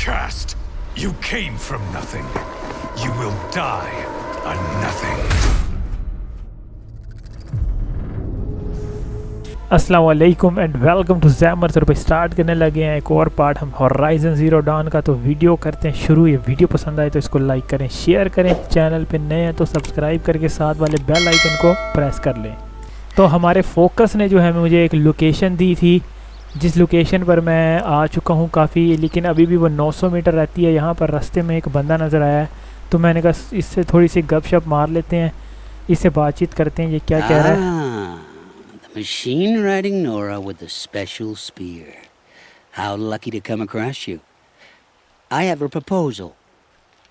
outcast! You came from nothing. You will die a nothing. अस्सलाम वालेकुम and welcome to ZAmerZ। पर start करने लगे हैं एक और पार्ट हम होराइजन ज़ीरो डॉन का। तो वीडियो करते हैं शुरू। ये वीडियो पसंद आए तो इसको लाइक करें, शेयर करें, चैनल पे नए हैं तो सब्सक्राइब करके साथ वाले बेल आइकन को प्रेस कर लें। तो हमारे फोकस ने जो है मुझे एक लोकेशन दी थी, जिस लोकेशन पर मैं आ चुका हूँ काफ़ी, लेकिन अभी भी वो 900 मीटर रहती है। यहाँ पर रास्ते में एक बंदा नज़र आया है तो मैंने कहा इससे थोड़ी सी गपशप मार लेते हैं, इससे बातचीत करते हैं ये क्या कह रहा है। Machine riding Nora with a special spear. How lucky to come across you. I have a proposal.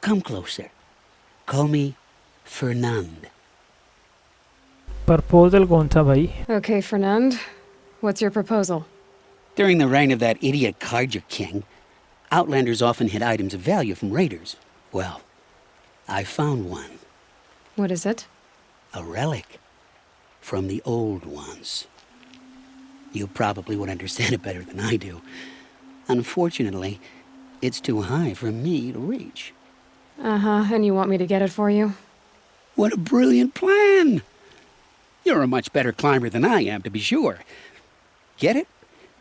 Come closer. Call me Fernand. Proposal कौन सा भाई? Okay, Fernand. What's your proposal? During the reign of that idiot Carja king, outlanders often hid items of value from raiders. Well, I found one. What is it? A relic. From the old ones. You probably would understand it better than I do. Unfortunately, it's too high for me to reach. And you want me to get it for you? What a brilliant plan! You're a much better climber than I am, to be sure. Get it,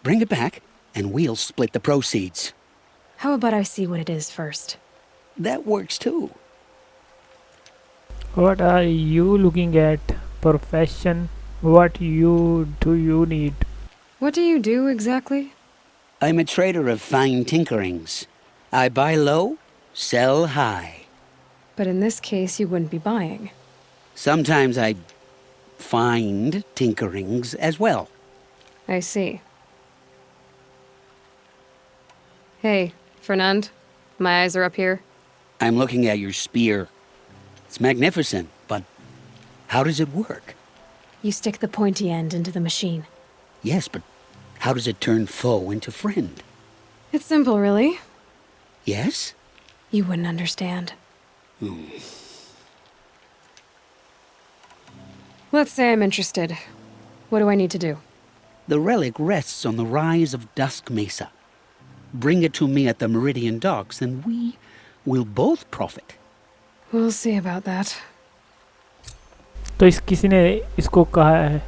bring it back, and we'll split the proceeds. How about I see what it is first? That works too. What are you looking at? Profession? What do you need? What do you do exactly? I'm a trader of fine tinkerings. I buy low, sell high. But in this case, you wouldn't be buying. Sometimes I find tinkerings as well. I see. Hey, Fernand. My eyes are up here. I'm looking at your spear. It's magnificent, but how does it work? You stick the pointy end into the machine. Yes, but how does it turn foe into friend? It's simple, really. Yes? You wouldn't understand. Let's say I'm interested. What do I need to do? The relic rests on the rise of Dusk Mesa. Bring it to me at the Meridian Docks, and we will both profit. We'll see about that. तो किसी ने इसको कहा है,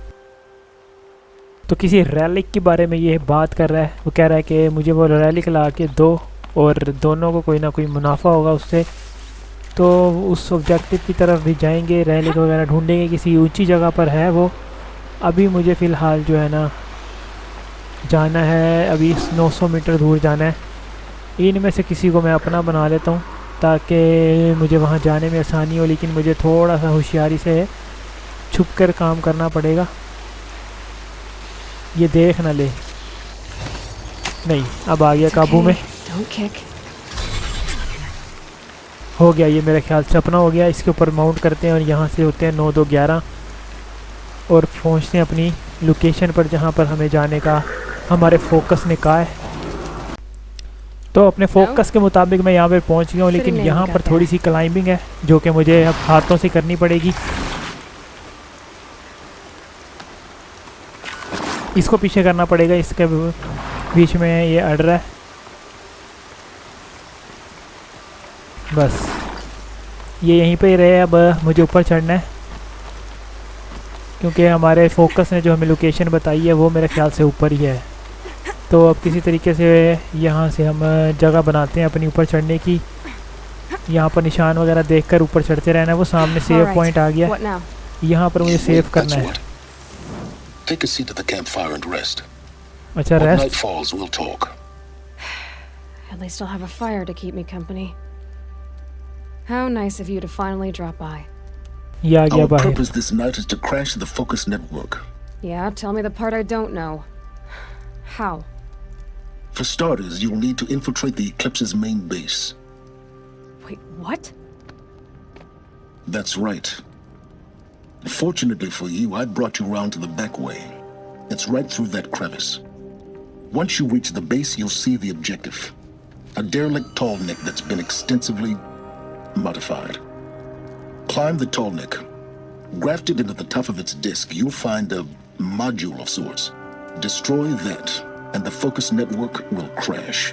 तो किसी relic के बारे में ये बात कर रहा है। वो कह रहा है कि मुझे वो रैलिक ला के दो और दोनों को कोई ना कोई मुनाफा होगा उससे। तो उस ऑब्जेक्टिव की तरफ भी जाएंगे, रैलिक वगैरह ढूंढेंगे। किसी ऊंची जगह पर है वो। अभी मुझे फ़िलहाल जो है ना जाना है, अभी 900 मीटर दूर जाना है। इनमें से किसी को मैं अपना बना लेता हूँ ताकि मुझे वहाँ जाने में आसानी हो, लेकिन मुझे थोड़ा सा होशियारी से छुप कर काम करना पड़ेगा। ये देख ना ले। नहीं, अब आ गया काबू में। हो गया, ये मेरे ख्याल से अपना हो गया। इसके ऊपर माउंट करते हैं और यहाँ से होते हैं 9 2 11 और पहुँचते हैं अपनी लोकेशन पर जहाँ पर हमें जाने का हमारे फोकस ने कहा है। तो अपने फोकस के मुताबिक मैं यहाँ पर पहुँच गया हूँ, लेकिन यहाँ पर थोड़ी सी क्लाइंबिंग है जो कि मुझे अब हाथों से करनी पड़ेगी। इसको पीछे करना पड़ेगा, इसके बीच में ये अड़ रहा है। बस ये यहीं पे ही रहे। अब मुझे ऊपर चढ़ना है क्योंकि हमारे फोकस ने जो हमें लोकेशन बताई है वो मेरे ख्याल से ऊपर ही है। तो अब किसी तरीके से यहाँ से हम जगह बनाते हैं अपनी ऊपर चढ़ने की। यहाँ पर निशान वगैरह देखकर ऊपर चढ़ते रहना है। वो सामने सेव पॉइंट आ गया, यहाँ पर मुझे सेव करना है। Take a seat at the campfire and rest. अच्छा, When rest. night falls, we'll talk. At least I'll have a fire to keep me company. How nice of you to finally drop by. ये आ गया Our बाहर। purpose this night is to crash the focus network. Yeah, tell me the part I don't know. How? For starters, you'll need to infiltrate the Eclipse's main base. Wait, what? That's right. Fortunately for you, I brought you round to the back way. It's right through that crevice. Once you reach the base, you'll see the objective. A derelict tall neck that's been extensively modified. Climb the tall neck. Grafted into the top of its disk, you'll find a module of sorts. Destroy that, and the focus network will crash.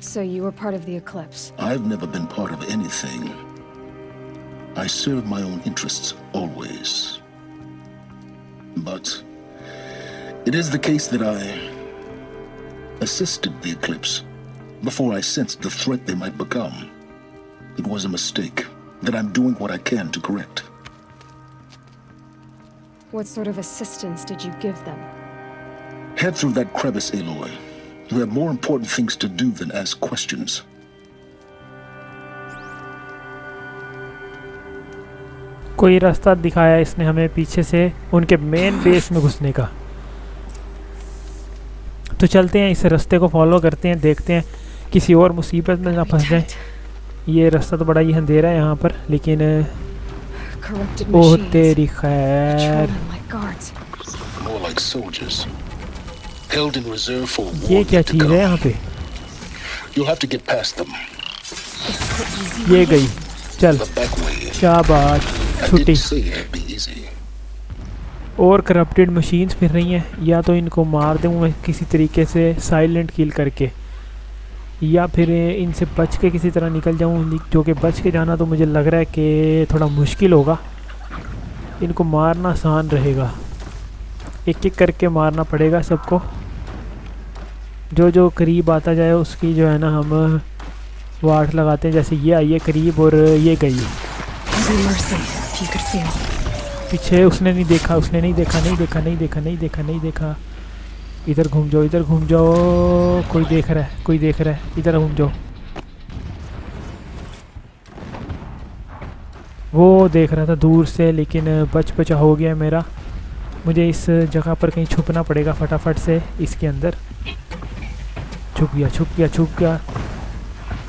So you were part of the eclipse. I've never been part of anything. I serve my own interests, always. But it is the case that I assisted the eclipse before I sensed the threat they might become. It was a mistake that I'm doing what I can to correct. What sort of assistance did you give them? Head through that crevice, Aloy. You have more important things to do than ask questions. कोई रास्ता दिखाया इसने हमें पीछे से उनके main base में घुसने का। तो चलते हैं, इस रास्ते को फॉलो करते हैं, देखते हैं किसी और मुसीबत में ना फंस जाए। ये रास्ता तो बड़ा ही अंधेरा है यहाँ पर, लेकिन ओह तेरी खैर। More like soldiers, held in reserve for war ये क्या to चीज़ है come. यहाँ पे? You'll have to get past them. ये गई, चल The back way. शाबाश, I छुट्टी। didn't say it'd be easy. और करप्टेड मशीन्स फिर रही हैं, या तो इनको मार दूँ मैं किसी तरीके से साइलेंट किल करके, या फिर इनसे बच के किसी तरह निकल जाऊँ, जो कि बच के जाना तो मुझे लग रहा है कि थोड़ा मुश्किल होगा। इनको मारना आसान रहेगा, एक एक करके मारना पड़ेगा सबको। जो करीब आता जाए उसकी जो है ना हम वाट लगाते हैं। जैसे ये आई है करीब और ये गई। पीछे उसने नहीं देखा, उसने नहीं देखा, नहीं देखा, नहीं देखा, नहीं देखा, नहीं देखा। इधर घूम जाओ, इधर घूम जाओ, कोई देख रहा है, कोई देख रहा है, इधर घूम जाओ। वो देख रहा था दूर से, लेकिन बचा हो गया मेरा। मुझे इस जगह पर कहीं छुपना पड़ेगा फटाफट से, इसके अंदर। छुप गया, छुप गया, छुप गया।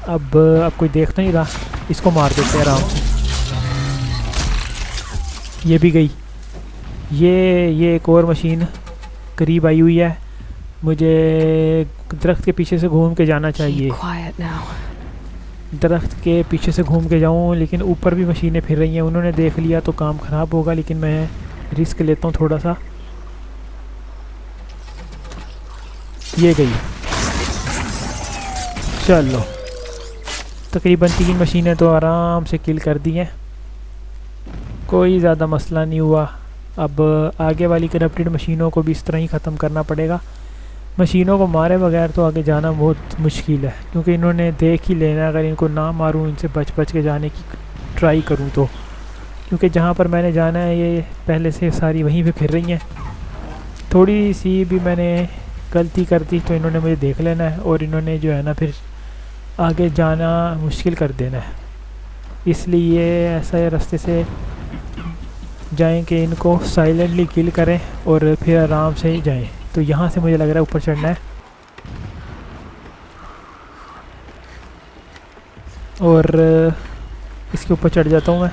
अब कोई देख नहीं रहा, इसको मार देते हैं आराम से। ये भी गई। ये एक और मशीन करीब आई हुई है। मुझे दरख्त के पीछे से घूम के जाना चाहिए। दरख्त के पीछे से घूम के जाऊँ, लेकिन ऊपर भी मशीनें फिर रही हैं। उन्होंने देख लिया तो काम ख़राब होगा, लेकिन मैं रिस्क लेता हूँ थोड़ा सा। ये गई, चलो तकरीबन 3 मशीनें तो आराम से किल कर दी हैं, कोई ज़्यादा मसला नहीं हुआ। अब आगे वाली करप्टेड मशीनों को भी इस तरह ही ख़त्म करना पड़ेगा। मशीनों को मारे बगैर तो आगे जाना बहुत मुश्किल है, क्योंकि इन्होंने देख ही लेना। अगर इनको ना मारूं, इनसे बच के जाने की ट्राई करूं तो, क्योंकि जहां पर मैंने जाना है ये पहले से सारी वहीं पे फिर रही हैं। थोड़ी सी भी मैंने गलती कर दी तो इन्होंने मुझे देख लेना है, और इन्होंने जो है ना फिर आगे जाना मुश्किल कर देना है। इसलिए ऐसा रास्ते से जाएं कि इनको साइलेंटली किल करें और फिर आराम से ही जाएं। तो यहाँ से मुझे लग रहा है ऊपर चढ़ना है, और इसके ऊपर चढ़ जाता हूँ मैं।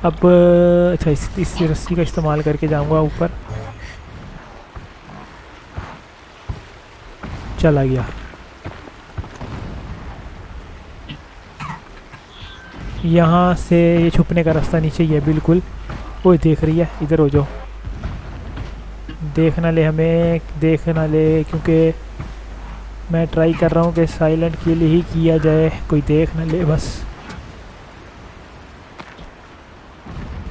अब अच्छा, इस रस्सी का इस्तेमाल करके जाऊँगा ऊपर। चला गया। यहाँ से ये छुपने का रास्ता नीचे ही है बिल्कुल। वो देख रही है, इधर हो जाओ। देखना ले हमें, देखना ले, क्योंकि मैं ट्राई कर रहा हूँ कि साइलेंट किल ही किया जाए, कोई देख ना ले बस।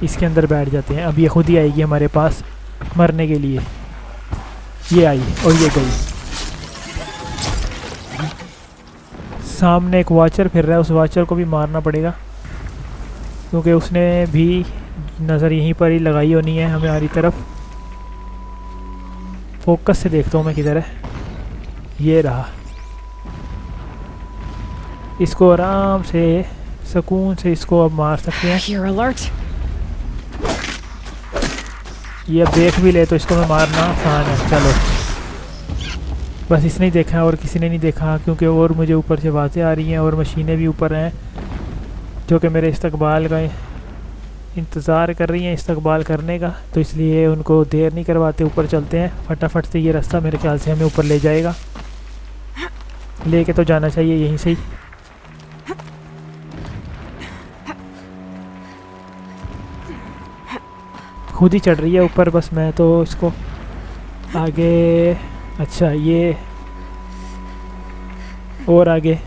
इसके अंदर बैठ जाते हैं। अब ये खुद ही आएगी हमारे पास मरने के लिए। ये आई और ये गई। सामने एक वॉचर फिर रहा है, उस वॉचर को भी मारना पड़ेगा, क्योंकि उसने भी नज़र यहीं पर ही लगाई होनी है हमारी तरफ। फोकस से देखता हूँ मैं किधर है। ये रहा। इसको आराम से सुकून से इसको अब मार सकते हैं। ये अब देख भी ले तो इसको मैं मारना आसान है। चलो, बस इसने ही देखा और किसी ने नहीं देखा, क्योंकि और मुझे ऊपर से आवाज़ें आ रही हैं और मशीनें भी ऊपर हैं जो कि मेरे इस्तकबाल का इंतज़ार कर रही हैं, इस्तकबाल करने का। तो इसलिए उनको देर नहीं करवाते, ऊपर चलते हैं फटाफट से। ये रास्ता मेरे ख्याल से हमें ऊपर ले जाएगा, लेके तो जाना चाहिए यहीं से ही। खुद ही चढ़ रही है ऊपर, बस मैं तो इसको आगे। अच्छा, ये और आगे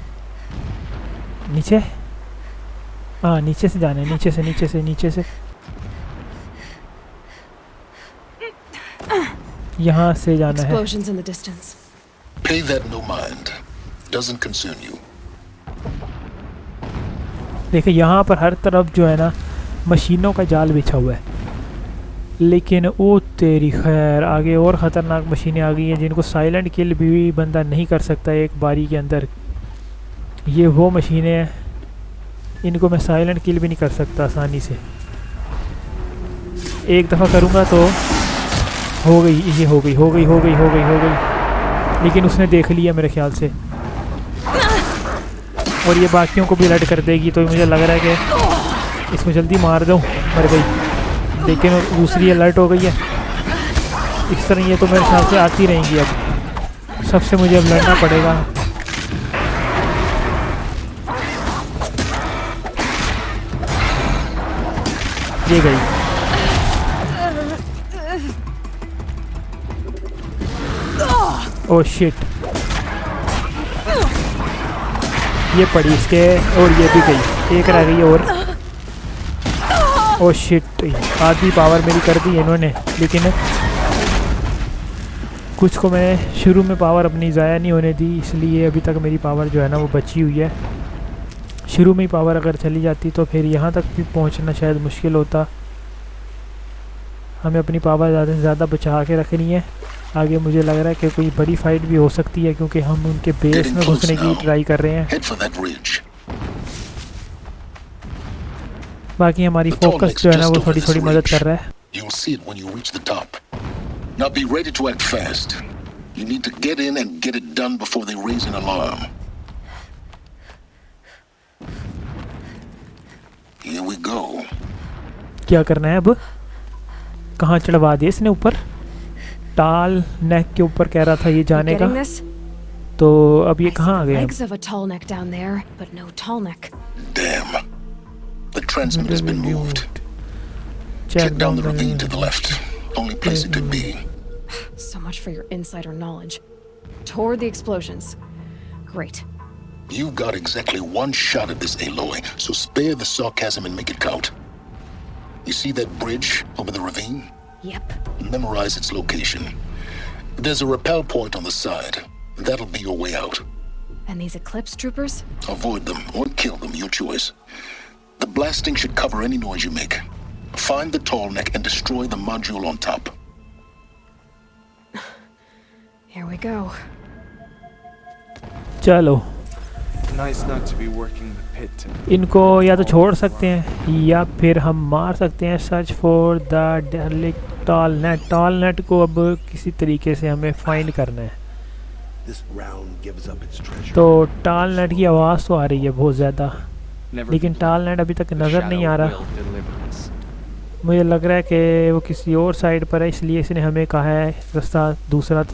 नीचे, हाँ नीचे से जाना है, नीचे से नीचे से नीचे से, यहाँ से जाना है। Explosions in the distance. Pay that no mind. Doesn't concern you. देखिए यहाँ पर हर तरफ जो है ना मशीनों का जाल बिछा हुआ है, लेकिन वो तेरी खैर आगे और ख़तरनाक मशीनें आ गई हैं जिनको साइलेंट किल भी बंदा नहीं कर सकता एक बारी के अंदर। ये वो मशीनें हैं, इनको मैं साइलेंट किल भी नहीं कर सकता आसानी से। एक दफ़ा करूँगा तो हो गई, ये हो गई हो गई हो गई हो गई हो गई, लेकिन उसने देख लिया मेरे ख्याल से, और ये बाकियों को भी अलर्ट कर देगी। तो मुझे लग रहा है कि इसको जल्दी मार दूँ, मर गई, लेकिन दूसरी अलर्ट हो गई है। इस तरह ये तो मेरे ख्याल से आती रहेंगी, अब सबसे मुझे अब लड़ना पड़ेगा। ये गई, ओह शिट, ये पड़ी इसके, और ये भी गई, एक रह गई और। ओह शिट, आधी पावर मेरी कर दी इन्होंने, लेकिन कुछ को मैं शुरू में पावर अपनी ज़ाया नहीं होने दी, इसलिए अभी तक मेरी पावर जो है ना वो बची हुई है। शुरू में ही पावर अगर चली जाती तो फिर यहाँ तक भी पहुँचना शायद मुश्किल होता। हमें अपनी पावर ज़्यादा से ज़्यादा बचा के रखनी है। आगे मुझे लग रहा है कि कोई बड़ी फाइट भी हो सकती है, क्योंकि हम उनके बेस में घुसने की ट्राई कर रहे हैं। बाकी हमारी फोकस जो है ना वो थोड़ी थोड़ी मदद कर रहा है। Now be ready to act fast. You need to get in and get it done before they raise an alarm. Here we go. क्या करना है अब? कहाँ चढ़वा दिया इसने ऊपर? टाल नेक के ऊपर कह रहा था ये जाने का। तो अब ये कहाँ आ गया? Legs of a tall neck down there, but no tall neck. Damn. The transmitter has been moved. Check down the ravine to the left. Only place it could be. So much for your insider knowledge. Toward the explosions. Great. You've got exactly one shot at this, Aloy, so spare the sarcasm and make it count. You see that bridge over the ravine? Yep. Memorize its location. There's a rappel point on the side. That'll be your way out. And these Eclipse troopers? Avoid them or kill them, your choice. The blasting should cover any noise you make. Find the tall neck and destroy the module on top. Here we go. चलो Nice not to be working the pit. इनको या तो छोड़ सकते हैं या फिर हम मार सकते हैं। Search for the delict tall net. Tall net को अब किसी तरीके से हमें फाइंड करना है। तो टॉल नेट की आवाज़ तो आ रही है बहुत ज़्यादा, लेकिन टॉल नेट अभी तक नज़र नहीं आ रहा। मुझे लग रहा है कि वो किसी और साइड पर है, इसलिए इसने हमें कहा है रास्ता दूसरा।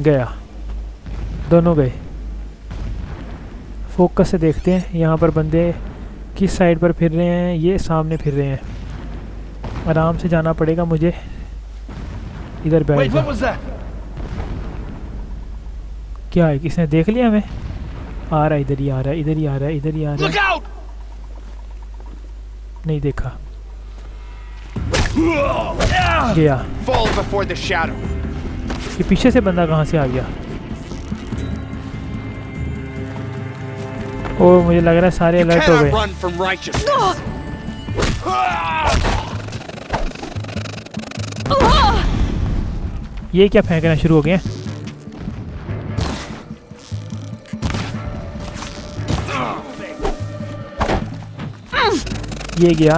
गया, दोनों गए। फोकस से देखते हैं यहाँ पर बंदे किस साइड पर फिर रहे हैं। ये सामने फिर रहे हैं, आराम से जाना पड़ेगा मुझे। इधर बैठ जा। क्या है, किसने देख लिया हमें? आ रहा है, इधर ही आ रहा है, इधर ही आ रहा है, इधर ही आ रहा है। नहीं देखा, गया। ये पीछे से बंदा कहाँ से आ गया? ओ मुझे लग रहा है सारे अलर्ट हो गए। ये क्या फेंकना शुरू हो गए? ये गया।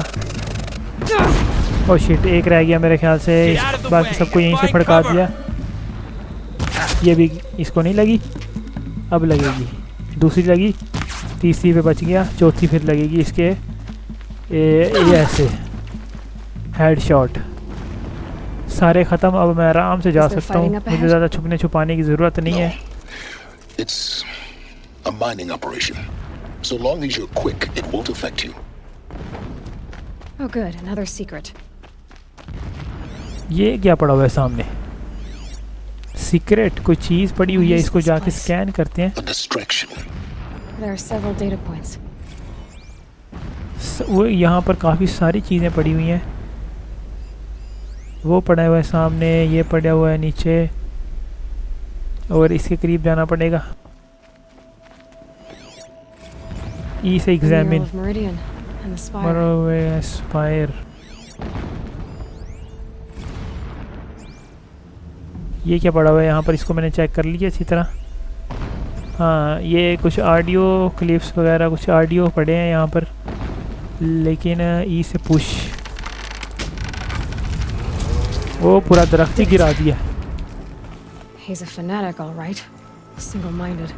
ओ शिट, एक रह गया मेरे ख्याल से। बाकी सबको यहीं से फड़का दिया। ये भी इसको नहीं लगी, अब लगेगी। दूसरी लगी, तीसरी पे बच गया, चौथी फिर लगेगी इसके। ये ऐसे हेडशॉट, सारे ख़त्म। अब मैं आराम से जा सकता हूँ, मुझे ज़्यादा छुपने छुपाने की ज़रूरत नहीं है। It's a mining operation. So long as you're quick, it won't affect you. Oh good, another secret. ये क्या पड़ा हुआ है सामने? सीक्रेट कोई चीज़ पड़ी हुई है, इसको जाके स्कैन करते हैं। A distraction. There are several data points. वो यहाँ पर काफ़ी सारी चीज़ें पड़ी हुई हैं। वो पड़ा हुआ है सामने, ये पड़ा हुआ है नीचे, और इसके करीब जाना पड़ेगा। ई से The mural examine of Meridian and the spire. मरा हुआ है स्पायर। ये क्या पड़ा हुआ है यहाँ पर, इसको मैंने चेक कर लिया अच्छी तरह। हाँ, ये कुछ ऑडियो क्लिप्स वगैरह, कुछ ऑडियो पड़े हैं यहाँ पर, लेकिन ई से पुश। वो पूरा दरख्त ही गिरा दिया। He's a fanatic, all right. Single-minded.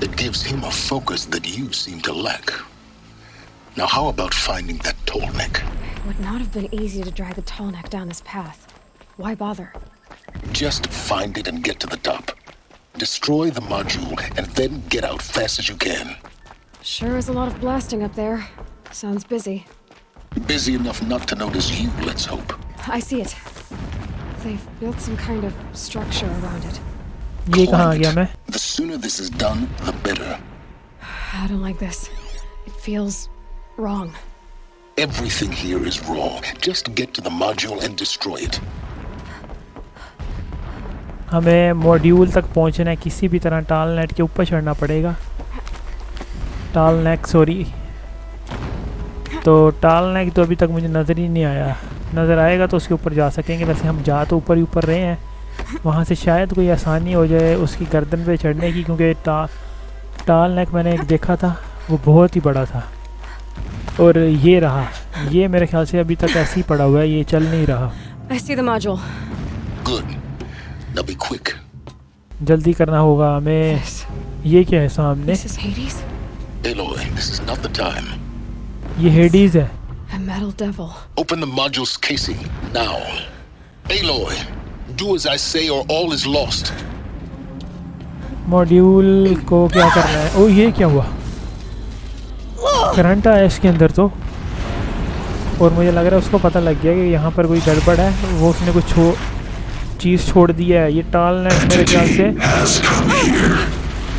It gives him a focus that you seem to lack. Now, how about finding that tall neck? It would not have been easy to drag the tall neck down this path. Why bother? Just find it and get to the top. Destroy the module and then get out fast as you can. Sure is a lot of blasting up there. Sounds busy. Busy enough not to notice you, let's hope. I see it. They've built some kind of structure around it. ये कहाँ आ Climb गया it. मैं? The sooner this is done, the better. I don't like this. It feels wrong. Everything here is wrong. Just get to the module and destroy it. हमें module तक पहुंचना है, किसी भी तरह टाल नेट के ऊपर चढ़ना पड़ेगा। टाल नेक, सॉरी। तो टाल नेक तो अभी तक मुझे नज़र ही नहीं आया। नज़र आएगा तो उसके ऊपर जा सकेंगे। वैसे हम जा तो ऊपर ही ऊपर रहे हैं, वहाँ से शायद कोई आसानी हो जाए उसकी गर्दन पे चढ़ने की, क्योंकि टाल नेक मैंने एक देखा था, वो बहुत ही बड़ा था। और ये रहा, ये मेरे ख्याल से अभी तक ऐसे ही पड़ा हुआ है, ये चल नहीं रहा। I see the module. Good. Now be quick. जल्दी करना होगा हमें। This. ये क्या है सामने? This is Hades? Aloy, this is not the time. ये हेडीज है। A metal devil. Open the module's casing, now. Aloy, do as I say or all is lost. Module को क्या करना है? ओ, ये क्या हुआ? करंट आया इसके अंदर तो, और मुझे लग रहा है उसको पता लग गया कि यहाँ पर कोई गड़बड़ है, वो उसने कुछ चीज़ छोड़ दिया है। ये टाल नेट मेरे ख्याल से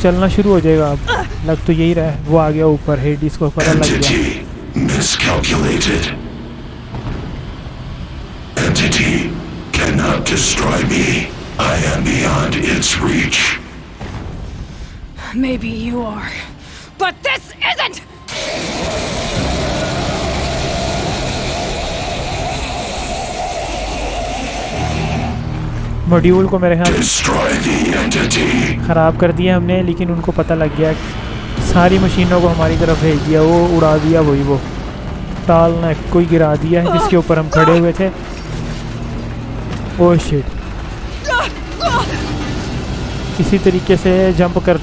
चलना शुरू हो जाएगा अब, लग तो यही रहा है। वो आ गया ऊपर, हेडीज को पता लग गया। Miscalculated. Entity cannot destroy me. I am beyond its reach. Maybe you are. But this isn't! Module को मेरे ख्याल Destroy the entity. ख़राब कर दिया हमने, लेकिन उनको पता लग गया। सारी मशीनों को हमारी तरफ भेज दिया, वो उड़ा दिया। वही वो टाल नेक कोई गिरा दिया है जिसके ऊपर हम खड़े हुए थे। ओह शिट, किसी तरीके से जंप कर।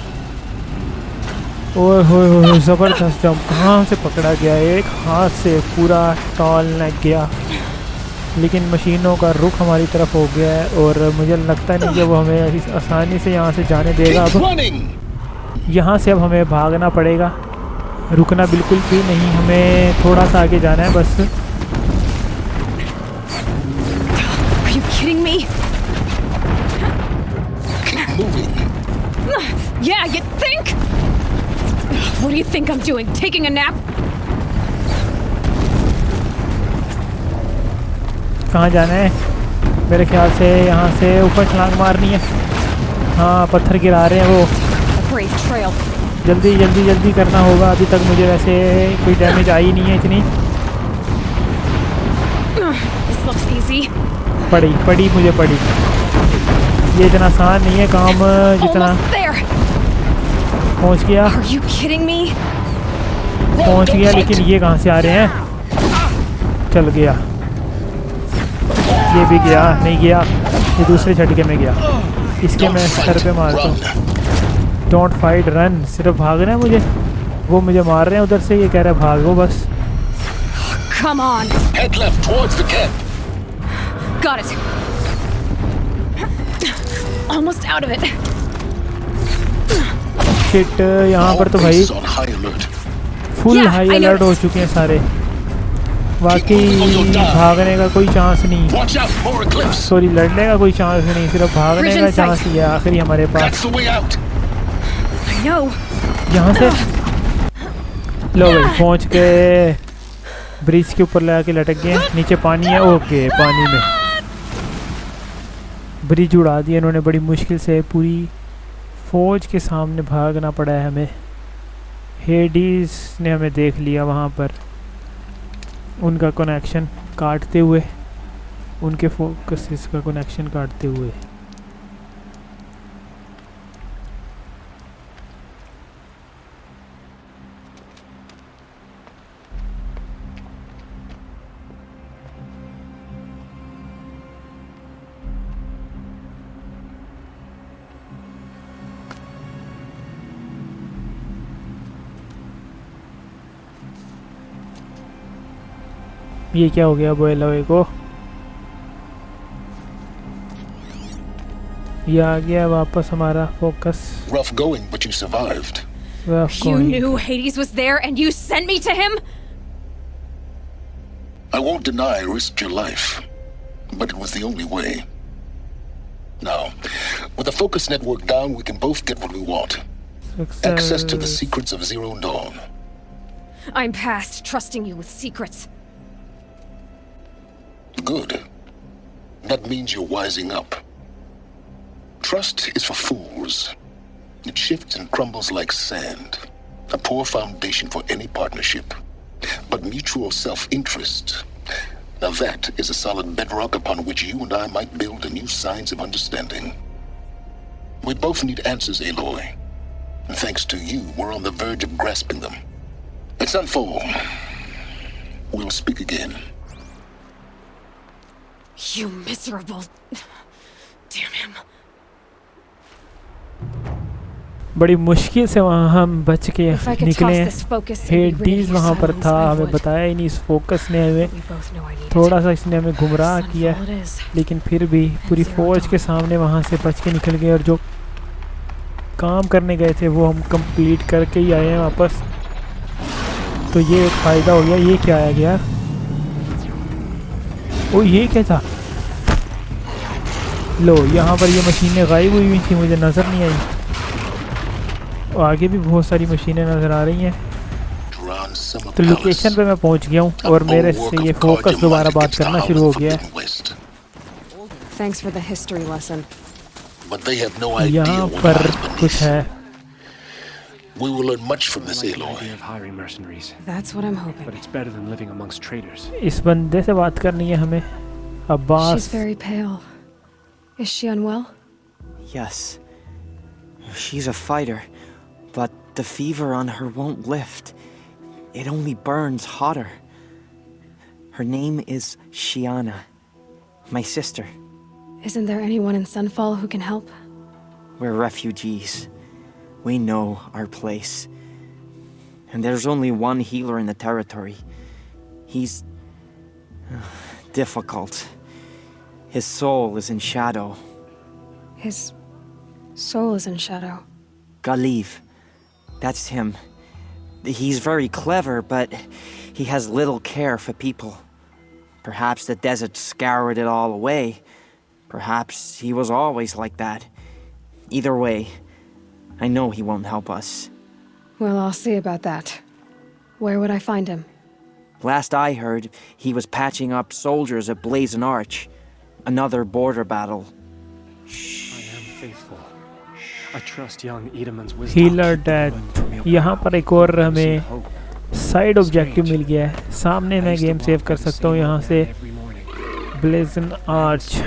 ओए होए, ज़बरदस्त जंप। कहाँ से पकड़ा गया? एक हाथ से पूरा टाल नेक गया, लेकिन मशीनों का रुख हमारी तरफ हो गया है, और मुझे लगता नहीं कि वो हमें आसानी से यहाँ से जाने देगा। अब यहाँ से अब हमें भागना पड़ेगा, रुकना बिल्कुल भी नहीं। हमें थोड़ा सा आगे जाना है बस। Are you kidding me? Keep moving. Yeah, you think? What do you think I'm doing? Taking a nap? कहाँ जाना है? मेरे ख्याल से यहाँ से ऊपर छलांग मारनी है। हाँ, पत्थर गिरा रहे हैं वो। A brave trail. जल्दी जल्दी जल्दी करना होगा। अभी तक मुझे वैसे कोई डैमेज आई नहीं है इतनी। This looks easy. पड़ी मुझे पड़ी। ये इतना आसान नहीं है काम जितना। Almost there. पहुँच गया, Are you kidding me? पहुँच गया, लेकिन ये कहाँ से आ रहे हैं? चल गया, ये भी गया। नहीं गया, ये दूसरे झटके में गया। इसके मैं सर पे मारता हूँ। Don't fight, run. सिर्फ भागना है मुझे। वो मुझे मार रहे हैं उधर से, ये कह रहा है भागो बस। Come on. Head left towards the camp. Got it. Almost out of it. Shit, यहाँ पर तो भाई Base on high alert. Full Yeah, high I alert हो noticed. चुके हैं सारे। वाकई भागने का कोई चांस नहीं, Watch out, more eclipse. Sorry लड़ने का कोई चांस नहीं, सिर्फ भागने का चांस ही है आखिरी हमारे पास। That's the way out. I know. यहाँ से लो भाई पहुँच गए, ब्रिज के ऊपर लगा के लटक गए, नीचे पानी है। ओके पानी में ब्रिज उड़ा दिया इन्होंने, बड़ी मुश्किल से पूरी फौज के सामने भागना पड़ा है हमें। हेडीज ने हमें देख लिया वहाँ पर, उनका कनेक्शन काटते हुए, उनके फोकस का कनेक्शन काटते हुए। ये क्या हो गया एलोय को, ये आ गया वापस हमारा focus. Rough going, but you survived. You knew Hades was there and you sent me to him? I won't deny I risked your life, but it was the only way. Now, with the focus network down, we can both get what we want. Access to the secrets of Zero Dawn. I'm past trusting you with secrets. Good. That means you're wising up. Trust is for fools. It shifts and crumbles like sand. A poor foundation for any partnership. But mutual self-interest, now that is a solid bedrock upon which you and I might build a new science of understanding. We both need answers, Aloy. And thanks to you, we're on the verge of grasping them. Let's unfold. We'll speak again. You miserable... Damn him. बड़ी मुश्किल से वहाँ हम बच के If I could निकले। toss this focus and be rid of Hades your वहाँ पर silence, था, I हमें would. बताया ही नहीं, इस फोकस ने हमें We both know I need थोड़ा it. सा इसने हमें गुमराह किया, Sunfall it is. लेकिन फिर भी पूरी Zero फौज के Dawn. सामने वहाँ से बच के निकल गए, और जो काम करने गए थे वो हम कंप्लीट करके ही आए हैं वापस। तो ये एक फ़ायदा हो गया। ये क्या आया गया, ओ ये क्या था, लो यहाँ पर ये मशीनें गायब हुई थी, मुझे नज़र नहीं आई। और आगे भी बहुत सारी मशीनें नज़र आ रही हैं। तो लोकेशन पे मैं पहुंच गया हूँ, और मेरे से ये फोकस दोबारा बात करना शुरू हो गया है। Thanks for the history lesson. यहाँ पर कुछ है। We will learn much from this, I like the Aloy. idea of hiring mercenaries, That's what I'm hoping. but it's better than living amongst traitors. इस बंदे से बात करनी है हमें, She's Abbas. very pale. Is she unwell? Yes. She's a fighter, but the fever on her won't lift. It only burns hotter. Her name is Shiana, my sister. Isn't there anyone in Sunfall who can help? We're refugees. We know our place. And there's only one healer in the territory. He's difficult. His soul is in shadow. His soul is in shadow. Galiv. That's him. He's very clever, but he has little care for people. Perhaps the desert scoured it all away. Perhaps he was always like that. Either way, I know he won't help us. Well, I'll see about that. Where would I find him? Last I heard, he was patching up soldiers at Blazon Arch. Another border battle. I am faithful. I trust young Edaman's wisdom. Healer death. यहाँ पर एक और हमें side objective मिल गया है। सामने मैं game save कर सकता हूँ यहाँ से। ब्लेजन आर्च,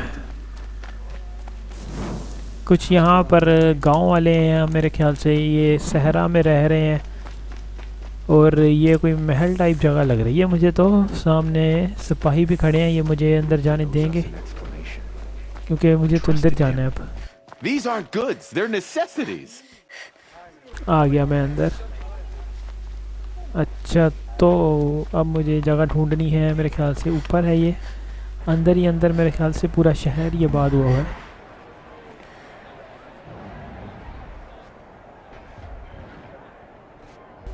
कुछ यहाँ पर गांव वाले हैं मेरे ख्याल से, ये सहरा में रह रहे हैं, और ये कोई महल टाइप जगह लग रही है मुझे। तो सामने सिपाही भी खड़े हैं, ये मुझे अंदर जाने देंगे क्योंकि मुझे तो अंदर जाना है अब। These aren't goods, they're necessities. आ गया मैं अंदर। अच्छा, तो अब मुझे जगह ढूंढनी है, मेरे ख्याल से ऊपर है ये, अंदर ही अंदर मेरे ख्याल से पूरा शहर ये बाद हुआ है।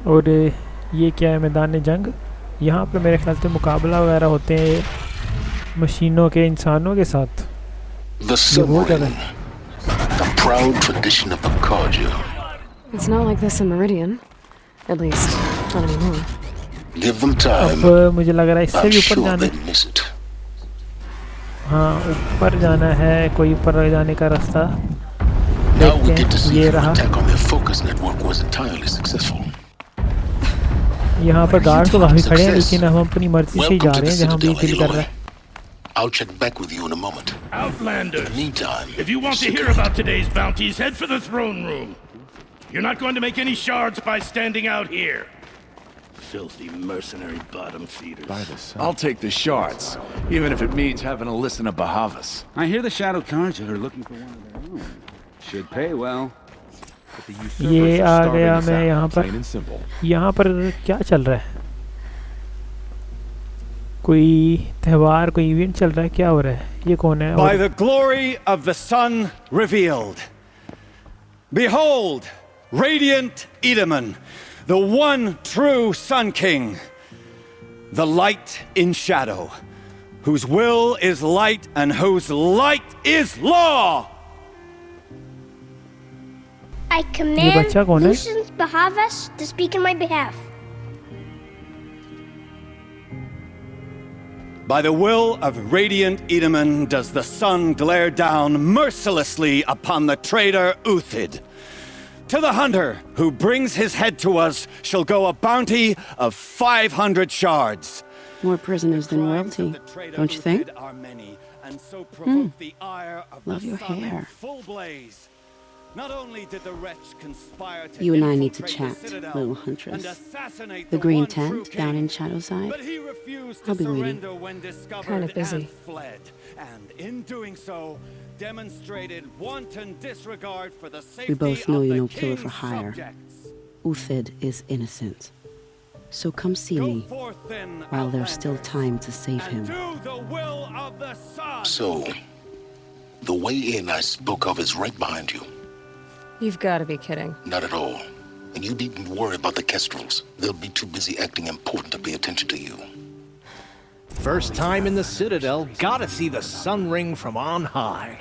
और ये क्या है, मैदान जंग। यहाँ पर मेरे ख्याल से मुकाबला वगैरह होते हैं मशीनों के इंसानों के साथ। The ये वो जगह submarine, है। a proud tradition of the Carja. It's not like this in Meridian. At least, not anymore. Give them time. अब मुझे लग रहा है इससे I'm भी ऊपर sure जाना they'd है। miss it. हाँ ऊपर जाना है, कोई ऊपर जाने का रास्ता Now we get देखते to हैं। see ये if your रहा, attack on their focus network was entirely successful. यहाँ पर गार्ड तो काफी खड़े हैं लेकिन हम अपनी मर्जी से ही जा Welcome to रहे the हैं जहाँ भी Citadel, दिल कर रहा Aloy. है। I'll check back with you in a moment. Outlanders, In the meantime, if you want to sit hear down. about today's bounties, head for the throne room. You're not going to make any shards by standing out here. Filthy mercenary bottom feeders. By the sun. I'll take the shards, even if it means having to listen to Bahavas. I hear the Shadow Carja are looking for one of their own. Should pay well. But the ये usurpers uh are starving गया us मैं out, यहाँ पर। plain and simple. यहाँ पर क्या चल रहा है? कोई त्योहार, कोई इवेंट चल रहा है, क्या हो रहा है? ये कौन है? By the glory of the sun revealed, behold, radiant Edaman, the one true Sun King, the light in shadow, whose will is light and whose light is law. I ये command बच्चा कौन है? Lucius Bahavas to speak in my behalf. By the will of radiant Edaman does the sun glare down mercilessly upon the traitor Uthid. To the hunter who brings his head to us shall go a bounty of 500 shards. More prisoners than royalty, don't you think? Love your hair. Not only did the wretch conspire to You and I need to chat, little huntress. The green tent down in Shadowside. I'll be waiting. Kind of busy. And in doing so, demonstrated wanton disregard for the safety We both know of you're the no killer for king's hire. subjects. Uthid is innocent. So come see me while there's still time to save him. Do the will of the sun. So, the way in I spoke of is right behind you. You've got to be kidding. Not at all. And you needn't worry about the Kestrels. They'll be too busy acting important to pay attention to you. First time in the Citadel, gotta see the sun ring from on high.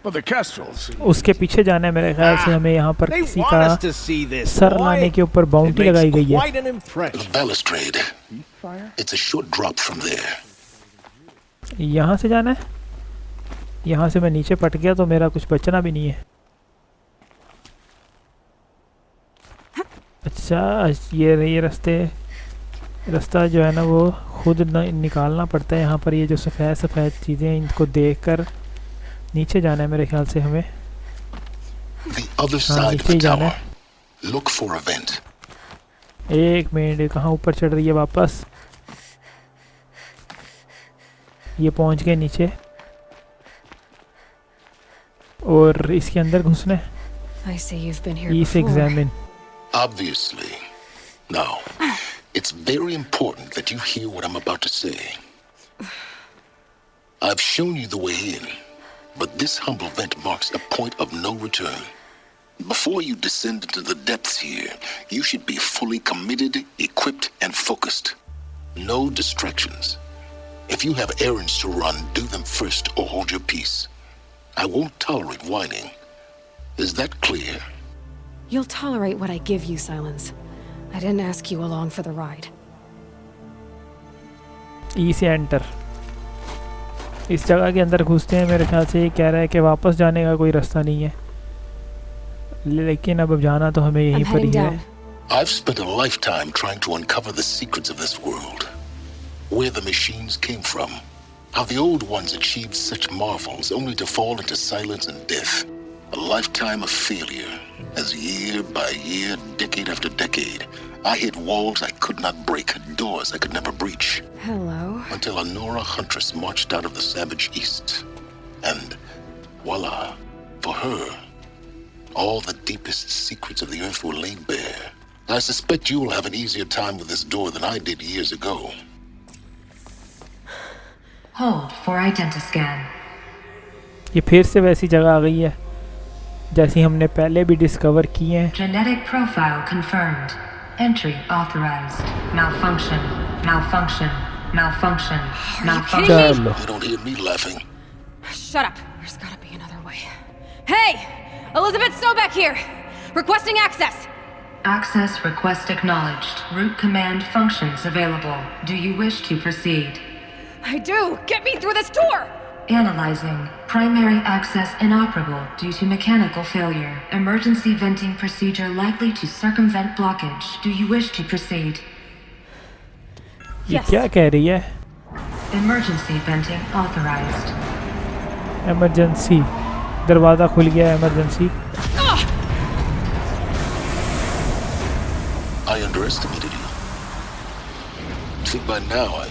But the Kestrels. उसके पीछे जाना है मेरे ख्याल से हमें। यहाँ पर They किसी want का us to see this, sir boy. लाने के ऊपर It बाउंटी makes लगाई गई है। quite an impression. The balustrade. It's a short drop from there. यहाँ से जाना है? यहाँ से मैं नीचे पट गया तो मेरा कुछ बचना भी नहीं है। अच्छा ये रास्ता जो है ना वो खुद निकालना पड़ता है। यहाँ पर ये जो सफ़ेद चीज़ें हैं इनको देखकर नीचे जाना है मेरे ख्याल से हमें। The other हाँ side of नीचे the ही जाना tower. है। Look for a vent. एक मिनट, कहाँ ऊपर चढ़ रही है वापस? ये पहुँच गए नीचे और इसके अंदर घुसना है। I see you've been here Please before. examine. Obviously. Now, it's very important that you hear what I'm about to say. I've shown you the way in, but this humble vent marks a point of no return. Before you descend into the depths here, you should be fully committed, equipped, and focused. No distractions. If you have errands to run, do them first or hold your peace. I won't tolerate whining. Is that clear? You'll tolerate what I give you, Silence. I didn't ask you along for the ride. ई से enter. इस जगह के अंदर घुसते हैं। मेरे ख्याल से ये कह रहा है कि वापस जाने का कोई रास्ता नहीं है, लेकिन अब जाना तो हमें यहीं पर ही है। I've spent a lifetime trying to uncover the secrets of this world. Where the machines came from. How the old ones achieved such marvels only to fall into silence and death. A lifetime of failure, as year by year, decade after decade, I hit walls I could not break, doors I could never breach. Hello. Until a Nora huntress marched out of the savage east. And voila, for her, all the deepest secrets of the earth were laid bare. I suspect you will have an easier time with this door than I did years ago. Hold for identiscan. ये फिर से वैसी जगह आ गई है जैसी हमने पहले भी डिस्कवर की है। Genetic profile confirmed. Entry authorized. Malfunction. Malfunction. Malfunction. Malfunction. चलो You don't hear me laughing. Shut up. There's gotta be another way. Hey! Elizabeth Sobek here! Requesting access! Access request acknowledged. Root command functions available. Do you wish to proceed? I do! Get me through this door! Analyzing. Primary access inoperable due to mechanical failure. Emergency venting procedure likely to circumvent blockage. Do you wish to proceed? ये क्या कह रही है? Emergency venting authorized. Emergency दरवाज़ा खुल गया emergency I underestimated you. Think by now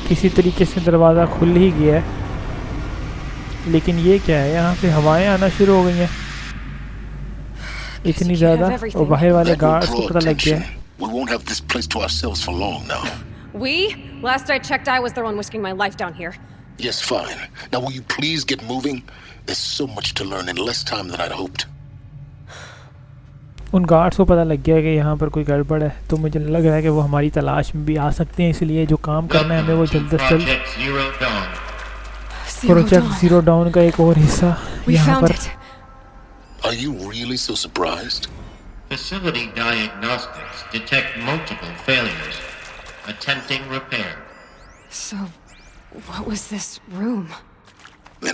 किसी तरीके से दरवाज़ा खुल ही गया है लेकिन ये क्या है यहाँ पे हवाएं आना शुरू हो गई हैं इतनी ज़्यादा और बाहर वाले गार्ड्स को पता लग गया है We won't have this place to ourselves for long now. We? Last I checked, I was the one risking my life down here. Yes, fine. Now will you please get moving? There's so much to learn in less time than I'd hoped. उन guards को पता लग गया कि यहाँ पर कोई गड़बड़ है तो मुझे लग रहा है कि वो हमारी तलाश में भी आ सकते हैं इसलिए जो काम करना है हमें वो जल्द से जल्द प्रोजेक्ट जीरो डाउन का एक और हिस्सा यहाँ पर Are you really so surprised? Facility diagnostics detect multiple failures. Attempting repair. So, what was this room?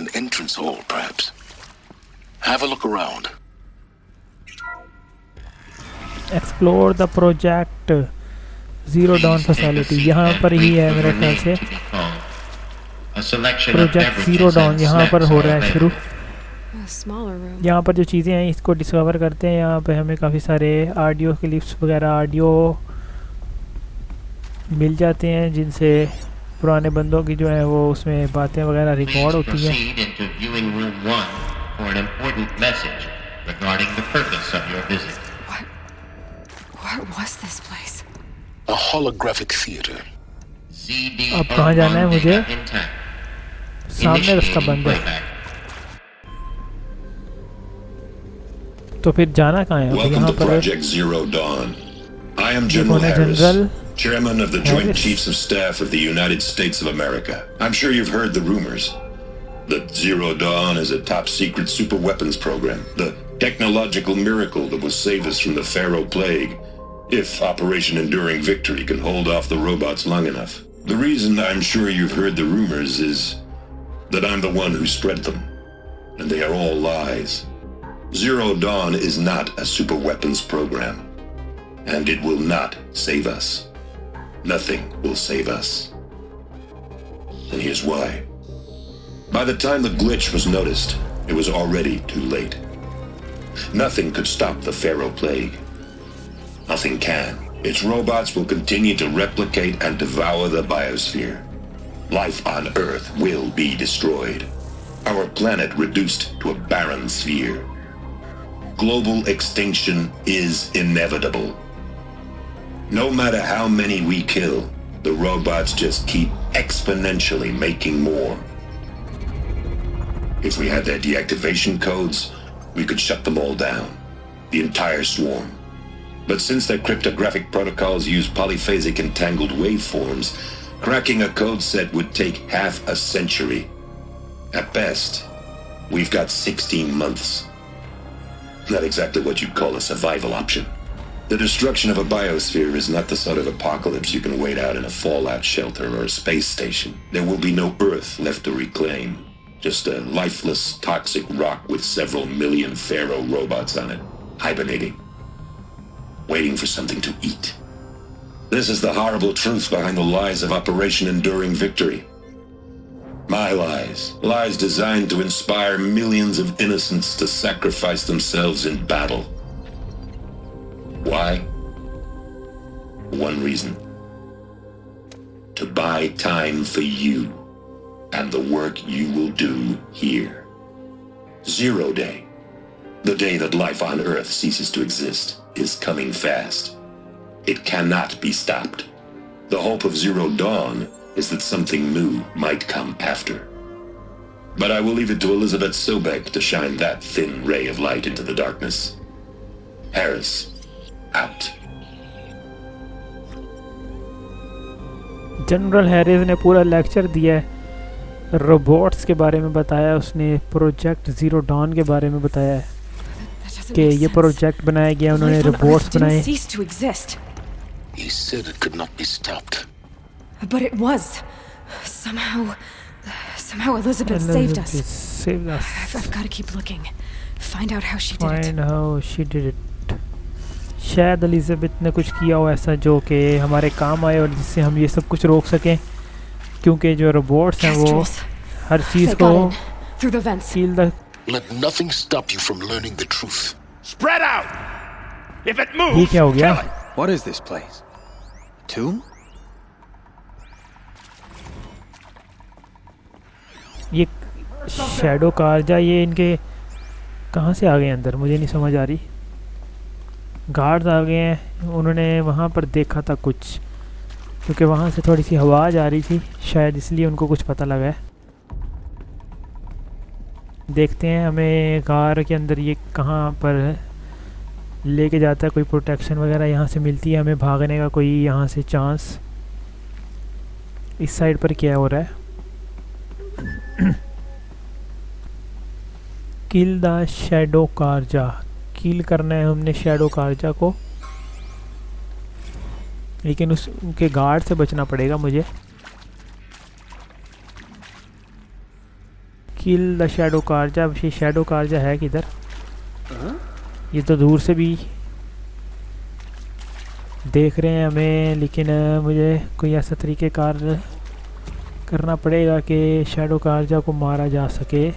An entrance hall, perhaps. Have a look around. Explore the project zero down facility यहाँ पर ही है मेरे ख्याल से project zero down यहाँ पर हो रहा है शुरू यहाँ पर जो चीज़ें हैं इसको डिस्कवर करते हैं यहाँ पे हमें काफ़ी सारे ऑडियो क्लिप्स वगैरह ऑडियो मिल जाते हैं जिनसे पुराने बंदों की जो है वो उसमें बातें वगैरह रिकॉर्ड होती हैं What was this place? A holographic theater. अब कहाँ जाना है मुझे? सामने रास्ता बंद है। तो फिर जाना कहाँ है? Welcome to Project Zero Dawn. I am General Harris, Chairman of the Joint Chiefs of Staff of the United States of America. I'm sure you've heard the rumors that Zero Dawn is a top-secret superweapons program, the technological miracle that will save us from the Pharaoh Plague, if Operation Enduring Victory can hold off the robots long enough. The reason I'm sure you've heard the rumors is that I'm the one who spread them, and they are all lies. Zero Dawn is not a superweapons program, and it will not save us. Nothing will save us. And here's why. By the time the glitch was noticed, it was already too late. Nothing could stop the Pharaoh Plague. Nothing can. Its robots will continue to replicate and devour the biosphere. Life on Earth will be destroyed. Our planet reduced to a barren sphere. Global extinction is inevitable. No matter how many we kill, the robots just keep exponentially making more. If we had their deactivation codes, we could shut them all down. The entire swarm. But since their cryptographic protocols use polyphasic entangled waveforms, cracking a code set would take half a century. At best, we've got 16 months. Not exactly what you'd call a survival option. The destruction of a biosphere is not the sort of apocalypse you can wait out in a fallout shelter or a space station. There will be no Earth left to reclaim. Just a lifeless, toxic rock with several million Pharaoh robots on it, hibernating. Waiting for something to eat. This is the horrible truth behind the lies of Operation Enduring Victory. My lies. Lies designed to inspire millions of innocents to sacrifice themselves in battle. Why? One reason. To buy time for you and the work you will do here. Zero Day. The day that life on Earth ceases to exist is coming fast. It cannot be stopped. The hope of Zero Dawn is that something new might come after. But I will leave it to Elizabeth Sobek to shine that thin ray of light into the darkness. Harris, out. General Harris ने पूरा lecture दिया है, robots के बारे में बताया, उसने project zero don के बारे में बताया है कि ये प्रोजेक्ट बनाया गया, उन्होंने रोबोट्स बनाए। He said it could not be stopped. But it was. Somehow Elizabeth saved us. Saved us. I've got to keep looking. Find out how she did it. Find how she did it. शायद Elizabeth ने कुछ किया हो ऐसा जो कि हमारे काम आए और जिससे हम ये सब कुछ रोक सकें, क्योंकि जो रोबोट्स हैं वो हर चीज़ को कील the Let nothing stop you from learning the truth. Spread out. If it moves, ये क्या हो गया? What is this place? A tomb? ये शैडो कारजा, ये इनके कहाँ से आ गए अंदर, मुझे नहीं समझ आ रही। गार्ड्स आ गए हैं, उन्होंने वहाँ पर देखा था कुछ, क्योंकि वहाँ से थोड़ी सी आवाज़ आ रही थी, शायद इसलिए उनको कुछ पता लगा है। देखते हैं हमें कार के अंदर ये कहाँ पर लेके जाता है, कोई प्रोटेक्शन वगैरह यहाँ से मिलती है हमें भागने का कोई यहाँ से चांस। इस साइड पर क्या हो रहा है? किल द शैडो कारजा, किल करना है हमने शैडो कारजा को, लेकिन उनके गार्ड से बचना पड़ेगा मुझे। किल द शैडो कारजा, अब ये शैडो कारजा है किधर? ये तो दूर से भी देख रहे हैं हमें, लेकिन मुझे कोई ऐसा तरीक़ेकार करना पड़ेगा कि शैडो कारजा को मारा जा सके,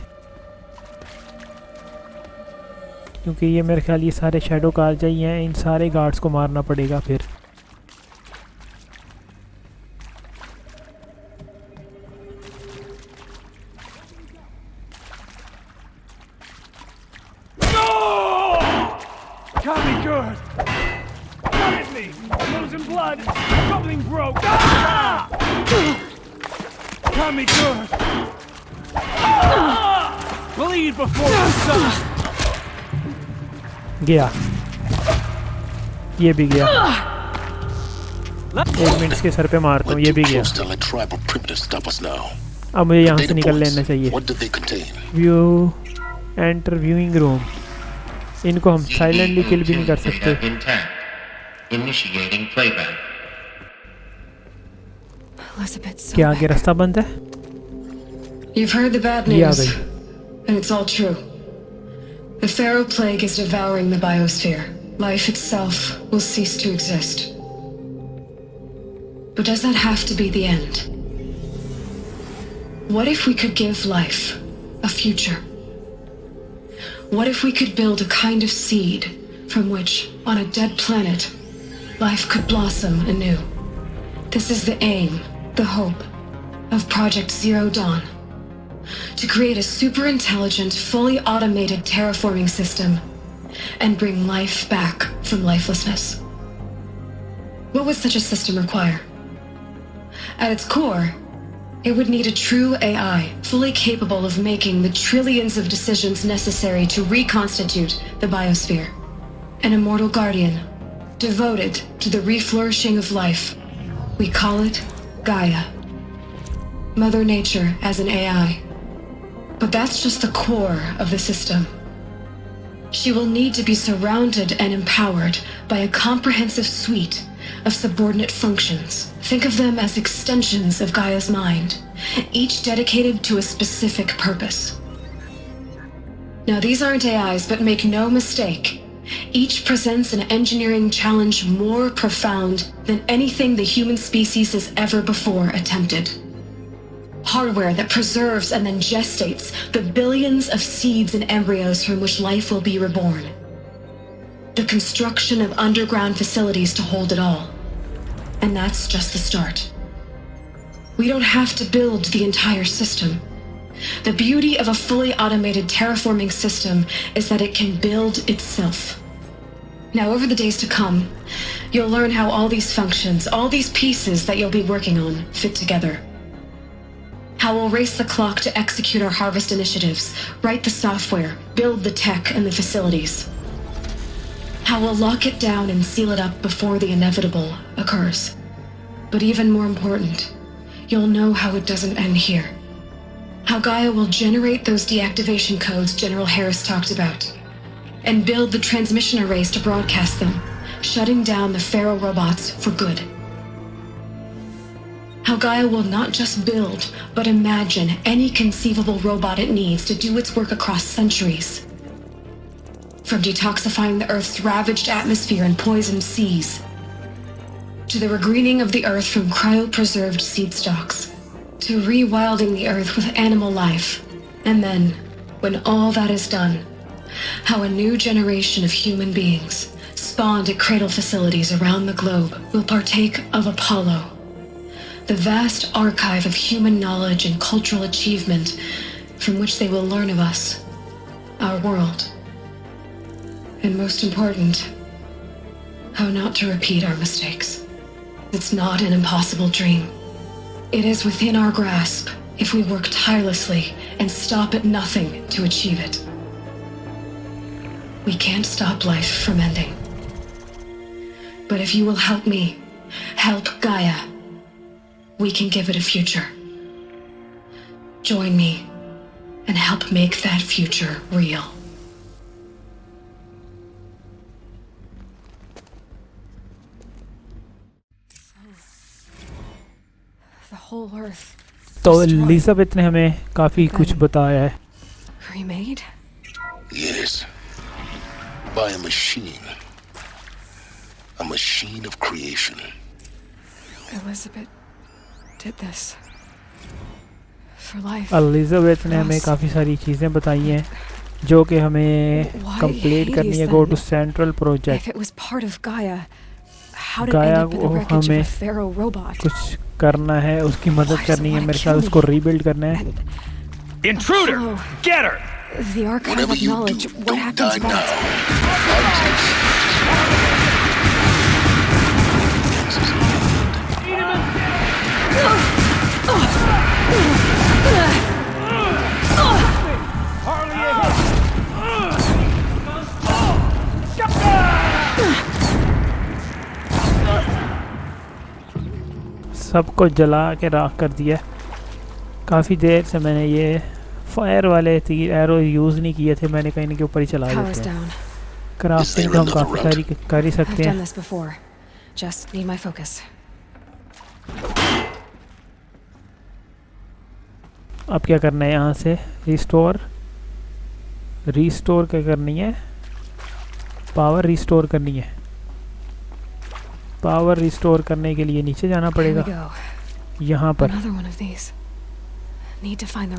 क्योंकि ये मेरे ख्याल ये सारे शैडो कारजा ही हैं, इन सारे गार्ड्स को मारना पड़ेगा फिर। Tommy, good. Come at me. I'm losing blood. Something broke. Ah! Tommy, good. Ah! Bleed before the sun. गया, ये भी गया। एक मिनट इसके सर पे मारता हूँ, ये भी गया। अब मुझे यहाँ से निकल लेना चाहिए। व्यू एंटर व्यूइंग रूम, इनको हम साइलेंटली किल भी नहीं कर सकते। क्या आगे रास्ता बंद है? You've heard the bad ये आ news, गई। and it's all true. The Pharaoh plague is devouring the biosphere. Life itself will cease to exist. But does that have to be the end? What if we could give life a future? What if we could build a kind of seed from which, on a dead planet, life could blossom anew? This is the aim, the hope, of Project Zero Dawn. To create a super intelligent, fully automated terraforming system and bring life back from lifelessness. What would such a system require? At its core, it would need a true AI, fully capable of making the trillions of decisions necessary to reconstitute the biosphere. An immortal guardian, devoted to the reflourishing of life. We call it Gaia. Mother Nature as an AI. But that's just the core of the system. She will need to be surrounded and empowered by a comprehensive suite of subordinate functions. Think of them as extensions of Gaia's mind, each dedicated to a specific purpose. Now, these aren't AIs, but make no mistake, each presents an engineering challenge more profound than anything the human species has ever before attempted. Hardware that preserves and then gestates the billions of seeds and embryos from which life will be reborn. The construction of underground facilities to hold it all. And that's just the start. We don't have to build the entire system. The beauty of a fully automated terraforming system is that it can build itself. Now, over the days to come, you'll learn how all these functions, all these pieces that you'll be working on, fit together. How we'll race the clock to execute our harvest initiatives, write the software, build the tech and the facilities. How we'll lock it down and seal it up before the inevitable occurs. But even more important, you'll know how it doesn't end here. How Gaia will generate those deactivation codes General Harris talked about, and build the transmission arrays to broadcast them, shutting down the Pharaoh robots for good. How Gaia will not just build, but imagine any conceivable robot it needs to do its work across centuries. From detoxifying the Earth's ravaged atmosphere and poisoned seas, to the regreening of the Earth from cryopreserved seed stalks, to rewilding the Earth with animal life. And then, when all that is done, how a new generation of human beings, spawned at cradle facilities around the globe, will partake of Apollo, the vast archive of human knowledge and cultural achievement from which they will learn of us, our world. And most important, how not to repeat our mistakes. It's not an impossible dream. It is within our grasp if we work tirelessly and stop at nothing to achieve it. We can't stop life from ending. But if you will help me, help Gaia, we can give it a future. Join me and help make that future real. The whole Earth. तो Elizabeth ने हमें काफी कुछ बताया है. Remade? Yes. By a machine. A machine of creation. Elizabeth did this. For life. Elizabeth ने हमें काफ़ी सारी चीज़ें बताई हैं जो कि हमें कंप्लीट करनी है. Go to central project. गाया को हमें कुछ करना है, उसकी मदद करनी है. मेरे ख्याल उसको रीबिल्ड करना है. Intruder! Get her! The archive of knowledge. What happens next? सबको जला के राख कर दिया. काफ़ी देर से मैंने ये फायर वाले तीर एरो यूज़ नहीं किए थे. मैंने कहीं के ऊपर ही चला देते हैं. क्राफ्टिंग हम काफ़ी सारी कर ही सकते हैं. अब क्या करना है यहाँ से? रिस्टोर क्या करनी है? पावर रिस्टोर करनी है. पावर रिस्टोर करने के लिए नीचे जाना पड़ेगा. यहाँ पर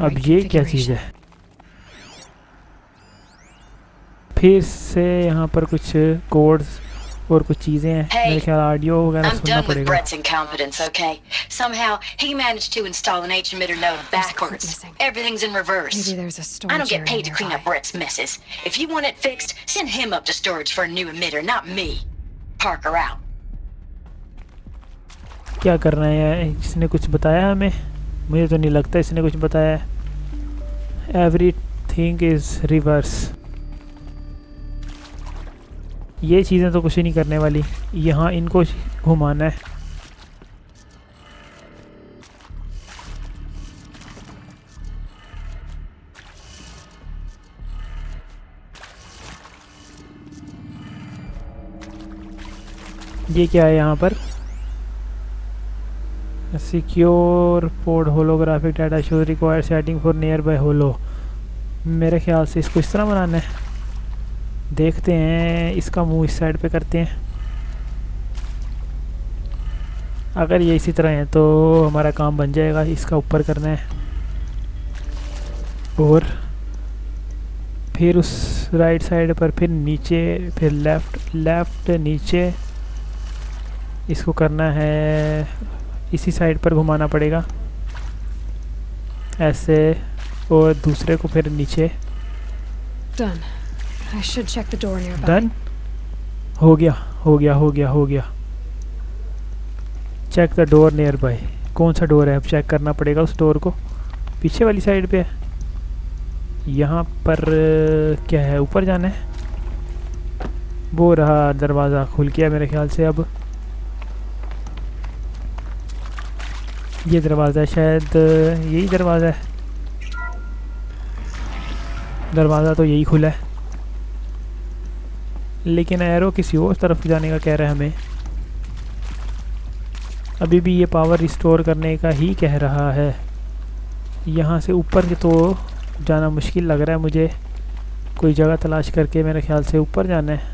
अब ये क्या चीज़ है? फिर से यहाँ पर कुछ कोड्स और कुछ चीजें हैं. मेरे ख्याल ऑडियो वगैरह सुनना पड़ेगा. Brett's incompetence, okay? Somehow he managed to install an H-emitter node backwards. Everything's in reverse. I don't get paid to clean up Brett's messes. If you want it fixed, send him up to storage for a new emitter, not me. Park her out. क्या करना है? इसने कुछ बताया हमें? मुझे तो नहीं लगता इसने कुछ बताया. Everything is reverse. ये चीज़ें तो कुछ ही नहीं करने वाली. यहाँ इनको घुमाना है. ये क्या है यहाँ पर? Secure port holographic data show require setting for nearby holo. मेरे ख्याल से इसको इस तरह बनाना है. देखते हैं. इसका मुंह इस साइड पे करते हैं. अगर ये इसी तरह है तो हमारा काम बन जाएगा. इसका ऊपर करना है और फिर उस राइट साइड पर, फिर नीचे, फिर लेफ़्ट नीचे. इसको करना है इसी साइड पर घुमाना पड़ेगा ऐसे, और दूसरे को फिर नीचे. डन. हो गया. Check the door nearby. कौन सा डोर है? अब चेक करना पड़ेगा उस डोर को. पीछे वाली साइड पे है. यहाँ पर क्या है? ऊपर जाना है. वो रहा दरवाज़ा खुल गया मेरे ख्याल से। अब ये दरवाज़ा शायद यही दरवाज़ा है। दरवाज़ा तो यही खुला है, लेकिन एरो किसी और तरफ जाने का कह रहा है हमें। अभी भी ये पावर रिस्टोर करने का ही कह रहा है। यहाँ से ऊपर के तो जाना मुश्किल लग रहा है मुझे। कोई जगह तलाश करके मेरे ख्याल से ऊपर जाना है।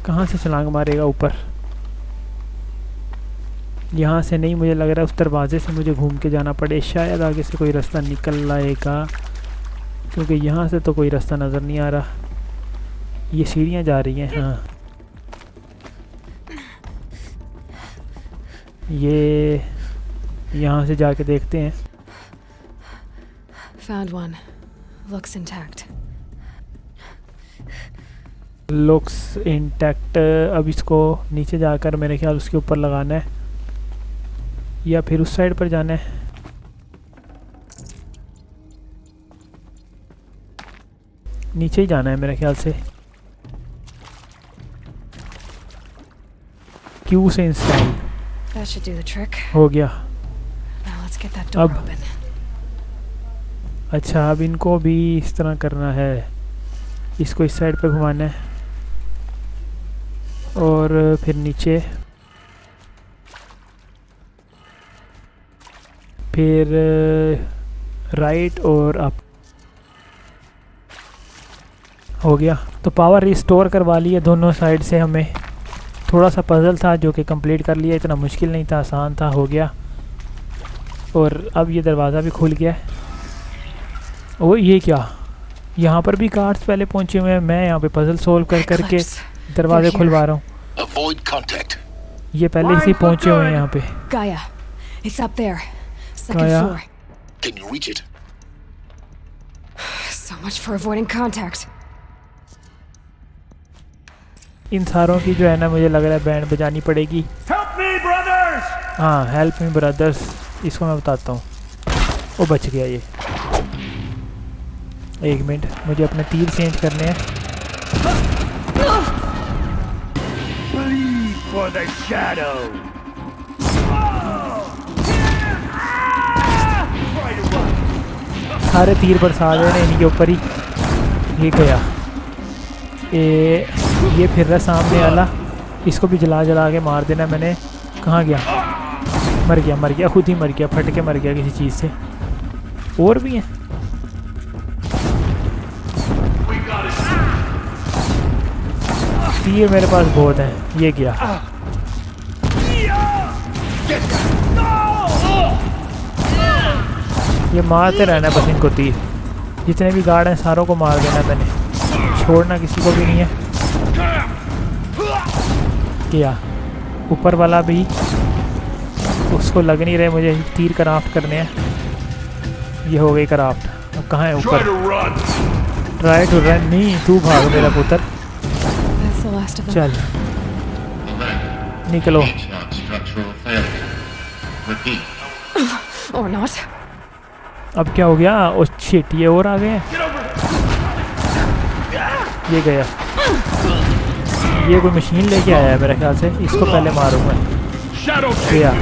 कहाँ से छलांग मारेगा ऊपर? यहाँ से नहीं, मुझे लग रहा है उस दरवाजे से मुझे घूम के जाना पड़े। शायद आगे से कोई रास्ता निकल आएगा, क्योंकि यहाँ से तो कोई रास्ता नज़र नहीं आ रहा। ये सीढ़ियाँ जा रही हैं। हाँ, ये यहाँ से जाके देखते हैं। Found one. Looks intact. Looks intact. अब इसको नीचे जाकर मेरे ख्याल उसके ऊपर लगाना है, या फिर उस साइड पर जाना है। नीचे ही जाना है मेरे ख्याल से। क्यू से install That should do the trick. हो गया। Now let's get that door अब open. अच्छा, अब इनको भी इस तरह करना है। इसको इस साइड पे घुमाना है और फिर नीचे, फिर राइट और अप। हो गया। तो पावर रिस्टोर करवा लिया दोनों साइड से। हमें थोड़ा सा पजल था जो कि कंप्लीट कर लिया। इतना मुश्किल नहीं था, आसान था, हो गया। और अब ये दरवाज़ा भी खुल गया है। ओ ये क्या, यहाँ पर भी कार्ड्स पहले पहुँचे हुए हैं। मैं यहाँ पे पजल सोल्व कर करके दरवाजे खुलवा रहा हूँ। ये पहले से पहुँचे हुए हैं यहाँ पे। Gaia, it's up there. Second Gaia. floor. Can you reach it? So much for avoiding contact. इन सारों की जो है ना, मुझे लग रहा है बैंड बजानी पड़ेगी। Help me, brothers! हाँ, हेल्प मी ब्रदर्स, इसको मैं बताता हूँ। वो बच गया ये। एक मिनट, मुझे अपने तीर चेंज करने हैं। Bleed for the shadow. सारे तीर बरसा देने इनके ऊपर ही। ये गया। ये फिर रहा सामने वाला, इसको भी जला जला के मार देना मैंने। कहाँ गया? मर गया, मर गया, खुद ही मर गया, फट के मर गया किसी चीज़ से। और भी हैं। तीर मेरे पास बहुत हैं। ये गया। ये मारते रहना बस इनको तीर। जितने भी गार्ड हैं सारों को मार देना मैंने, छोड़ना किसी को भी नहीं है। क्या ऊपर वाला भी, उसको लग नहीं रहे मुझे। तीर क्राफ्ट करने हैं। ये हो गई क्राफ्ट। अब कहाँ है ऊपर? Try to run. नहीं, तू भाग मेरा पुत्र। चल निकलो। Or not. अब क्या हो गया? ओ शिट, ये और आ गए हैं। ये गया। ये कोई मशीन लेके आया है मेरे ख्याल से। इसको पहले मारूंगा। गया।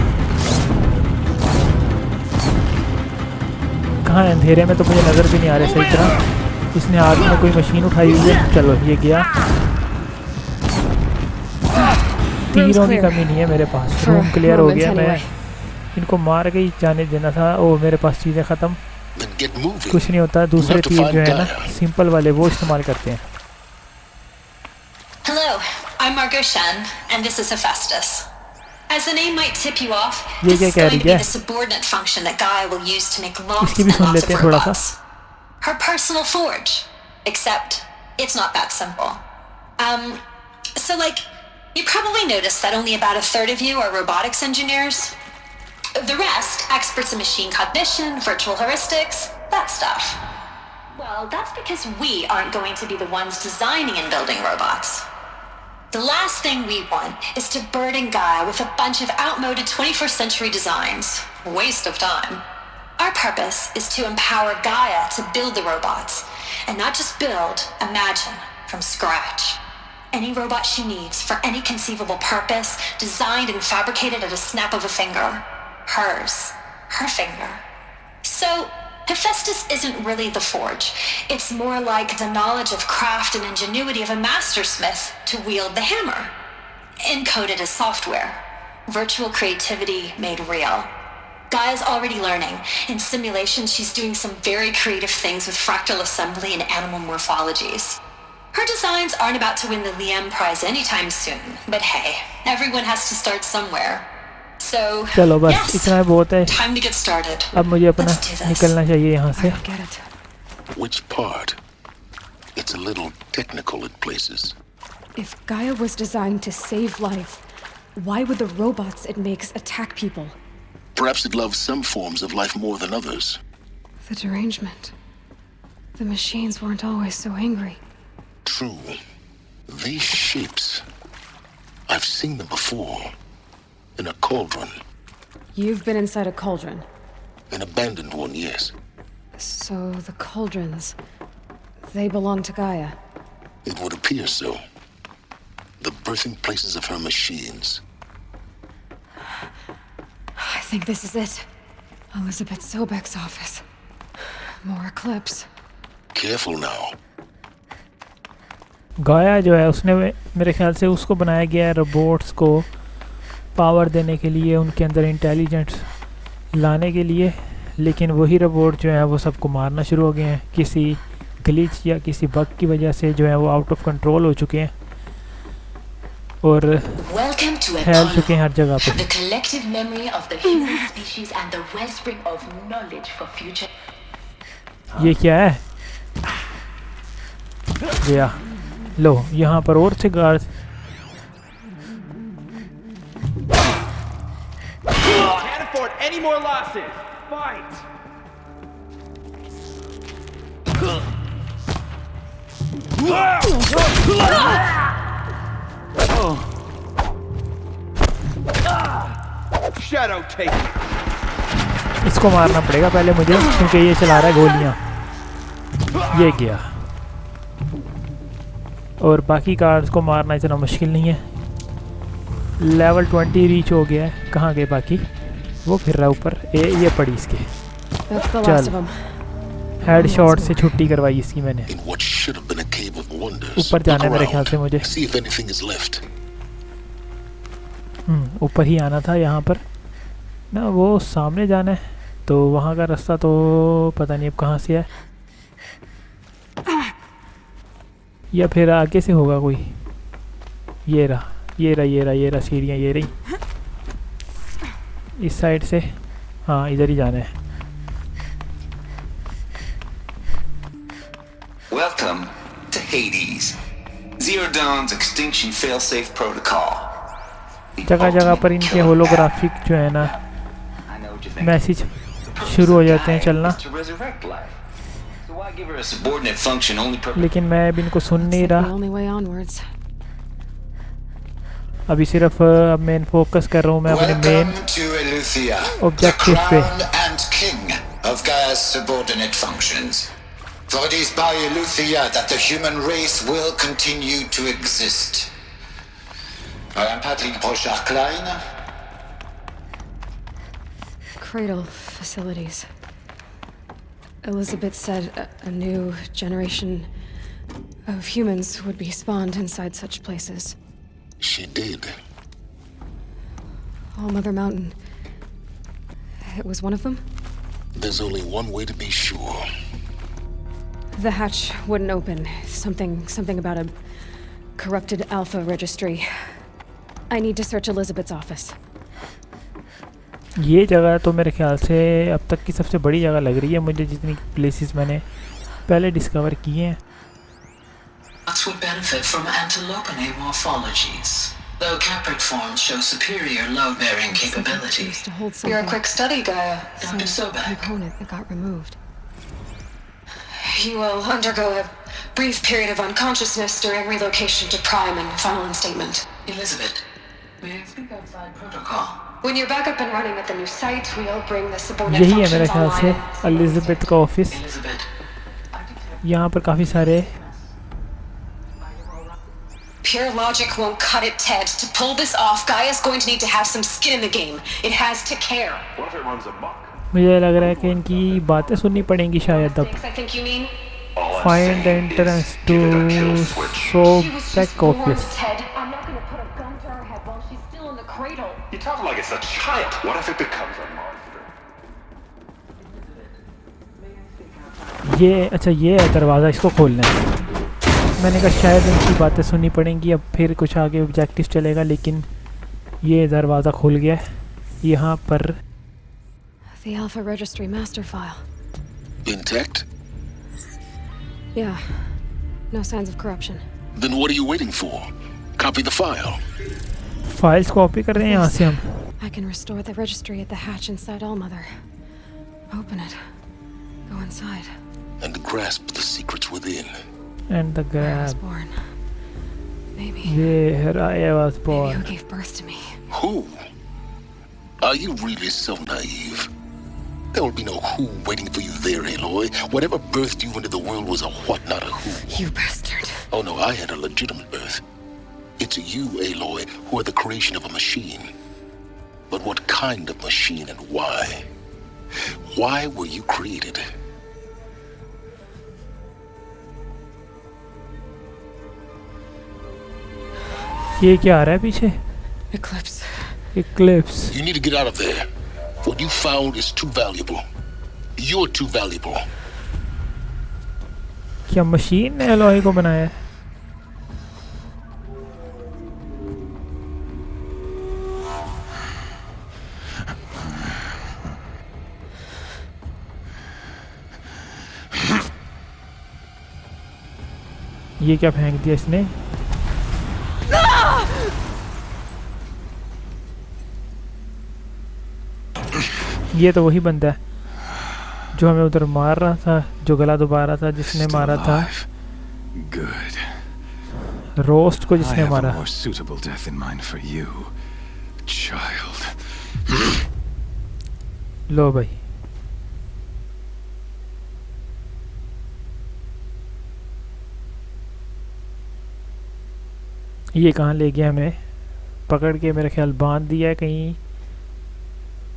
कहाँ है? अंधेरे में तो मुझे नज़र भी नहीं आ रहे सही तरह। इसने हाथ में कोई मशीन उठाई हुई है। चलो ये गया। तीरों की कमी नहीं है मेरे पास। रूम क्लियर हो गया। मैं इनको मार के ही जाने देना था। ओ मेरे पास चीज़ें ख़त्म। कुछ नहीं होता। दूसरे तीर जो है ना, सिंपल वाले, वो इस्तेमाल करते हैं। Hello, I'm Margot Shen, and this is Hephaestus. As the name might tip you off, ये this क्या is कह going रही to be है? the subordinate function that Gaia will use to make lots इसकी भी and सुन lots लेते of हैं थोड़ा सा। robots. Her personal forge. Except, it's not that simple. So like, you probably noticed that only about a third of you are robotics engineers. The rest, experts in machine cognition, virtual heuristics, that stuff. Well, that's because we aren't going to be the ones designing and building robots. The last thing we want is to burden Gaia with a bunch of outmoded 21st century designs. Waste of time. Our purpose is to empower Gaia to build the robots, and not just build, imagine, from scratch. any robot she needs for any conceivable purpose, designed and fabricated at a snap of a finger. Hers. Her finger. So, Hephaestus isn't really the forge. It's more like the knowledge of craft and ingenuity of a mastersmith to wield the hammer. Encoded as software. Virtual creativity made real. Gaia's already learning. In simulation, she's doing some very creative things with fractal assembly and animal morphologies. Her designs aren't about to win the Liam Prize anytime soon, but hey, everyone has to start somewhere. So, चलो बस yes, इतना बहुत है. time to get started. अब मुझे अपना निकलना चाहिए यहाँ से. Which part? It's a little technical at places. If Gaia was designed to save life, why would the robots it makes attack people? Perhaps it loves some forms of life more than others. The derangement. The machines weren't always so angry. True. These shapes. I've seen them before. In a cauldron. You've been inside a cauldron. An abandoned one, yes. So the cauldrons, they belong to Gaia. It would appear so. The birthing places of her machines. I think this is it. Elizabeth Sobek's office. More eclipse. Careful now. गाया जो है उसने मेरे ख्याल से उसको बनाया गया है रोबोट्स को पावर देने के लिए, उनके अंदर इंटेलिजेंस लाने के लिए, लेकिन वही रोबोट जो है वो सबको मारना शुरू हो गए हैं किसी ग्लिच या किसी बग की वजह से, जो है वो आउट ऑफ कंट्रोल हो चुके हैं और फैल चुके हैं हर जगह पे. The collective memory of the human species and the wellspring of knowledge for future. ये क्या है? या लो यहाँ पर और से guard. Can't afford any more losses. Fight. Shadow take. इसको मारना पड़ेगा पहले मुझे, क्योंकि ये चला रहा है गोलियां. ये गया. और बाकी कार्ड्स को मारना इतना मुश्किल नहीं है. लेवल 20 रीच हो गया है. कहाँ गए बाकी? वो फिर रहा ऊपर. ये पड़ी इसके. चल हेड शॉट से छुट्टी करवाई इसकी मैंने. ऊपर जाना है मेरे ख्याल से मुझे. ऊपर ही आना था यहाँ पर ना. वो सामने जाना है तो वहाँ का रास्ता तो पता नहीं अब कहाँ से है, या फिर आगे से होगा कोई. ये रहा सीढ़ियाँ ये रही. इस साइड से हाँ इधर ही जाना है. Welcome to Hades. ZAmerZ's extinction failsafe protocol. जगह जगह पर इनके होलोग्राफिक जो है ना मैसेज शुरू हो जाते हैं चलना, लेकिन मैं अब इनको सुन नहीं रहा. अभी सिर्फ अब मैं फोकस कर रहा हूँ मैं अपने मेन ऑब्जेक्टिव पे. Of Gaia's subordinate functions. For it is by Eleuthia that the human race will continue to exist. I am Patrick Brochard-Klein. Cradle facilities. Elizabeth said a new generation of humans would be spawned inside such places. She did. All Mother Mountain. It was one of them? There's only one way to be sure. The hatch wouldn't open. Something about a corrupted alpha registry. I need to search Elizabeth's office. ये जगह तो मेरे ख्याल से अब तक की सबसे बड़ी जगह लग रही है मुझे, जितनी प्लेसेस मैंने पहले डिस्कवर किए हैं. Would benefit from antilopinae morphologies, though caprid forms show superior load-bearing capabilities. You're a quick study, Gaia. Dr. Sobek. Component that got removed. You will undergo a brief period of unconsciousness during relocation to Prime and final instatement. Elizabeth, may I speak outside protocol? When you're back up and running at the new site, we'll bring the subordinate यही है मेरे functions ख्याल online. से Elizabeth का office. यहाँ पर काफ़ी सारे Pure logic won't cut it, Ted. To pull this off, Gaia's going to need to have some skin in the game. It has to care. What if it runs amok? मुझे लग रहा है कि इनकी बातें सुननी पड़ेंगी शायद अब. I think you mean? Find the entrance to Sobek office. Ted, I'm not going to put a gun to her head while she's still in the cradle. You talk like it's a child. What if it becomes a monster? ये अच्छा ये है दरवाज़ा, इसको खोलना है. मैंने कहा शायद इनकी बातें सुननी पड़ेंगी, अब फिर कुछ आगे ऑब्जेक्टिव चलेगा, लेकिन ये दरवाज़ा खुल गया है यहाँ पर. The Alpha Registry master file. Intact? Yeah. No signs of corruption. Then what are you waiting for? Copy the file. Files copy कर रहे हैं यहाँ से हम. I can restore the registry at the hatch inside Allmother. Open it. Go inside. And grasp the secrets within. And the grab. Born. Maybe. Where I was born. Maybe who gave birth to me. Who? Are you really so naive? There will be no who waiting for you there, Aloy. Whatever birthed you into the world was a what, not a who. You bastard. Oh no, I had a legitimate birth. It's you, Aloy, who are the creation of a machine. But what kind of machine and why? Why were you created? ये क्या आ रहा है पीछे? Eclipse. Eclipse. You need to get out of there. What you found is too valuable. You're too valuable. क्या machine ने alloy को बनाया है? ये क्या फेंक दिया इसने? ये तो वही बंदा है जो हमें उधर मार रहा था, जो गला दबा रहा था, जिसने मारा था रोस्ट को, जिसने मारा. लो भाई. ये कहाँ ले गया हमें? पकड़ के मेरे ख्याल बांध दिया है कहीं.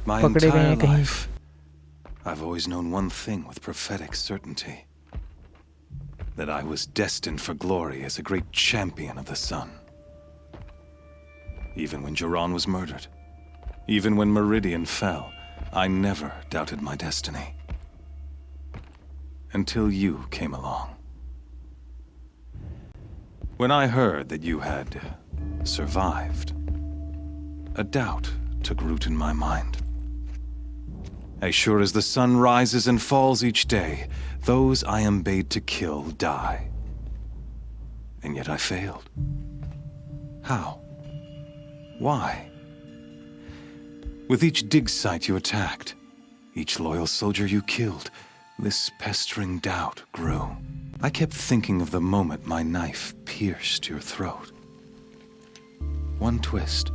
My entire life, I've always known one thing with prophetic certainty. That I was destined for glory as a great champion of the sun. Even when Jiran was murdered, even when Meridian fell, I never doubted my destiny. Until you came along. When I heard that you had survived, a doubt took root in my mind. As sure as the sun rises and falls each day, those I am bade to kill die. And yet I failed. How? Why? With each dig site you attacked, each loyal soldier you killed, this pestering doubt grew. I kept thinking of the moment my knife pierced your throat. One twist,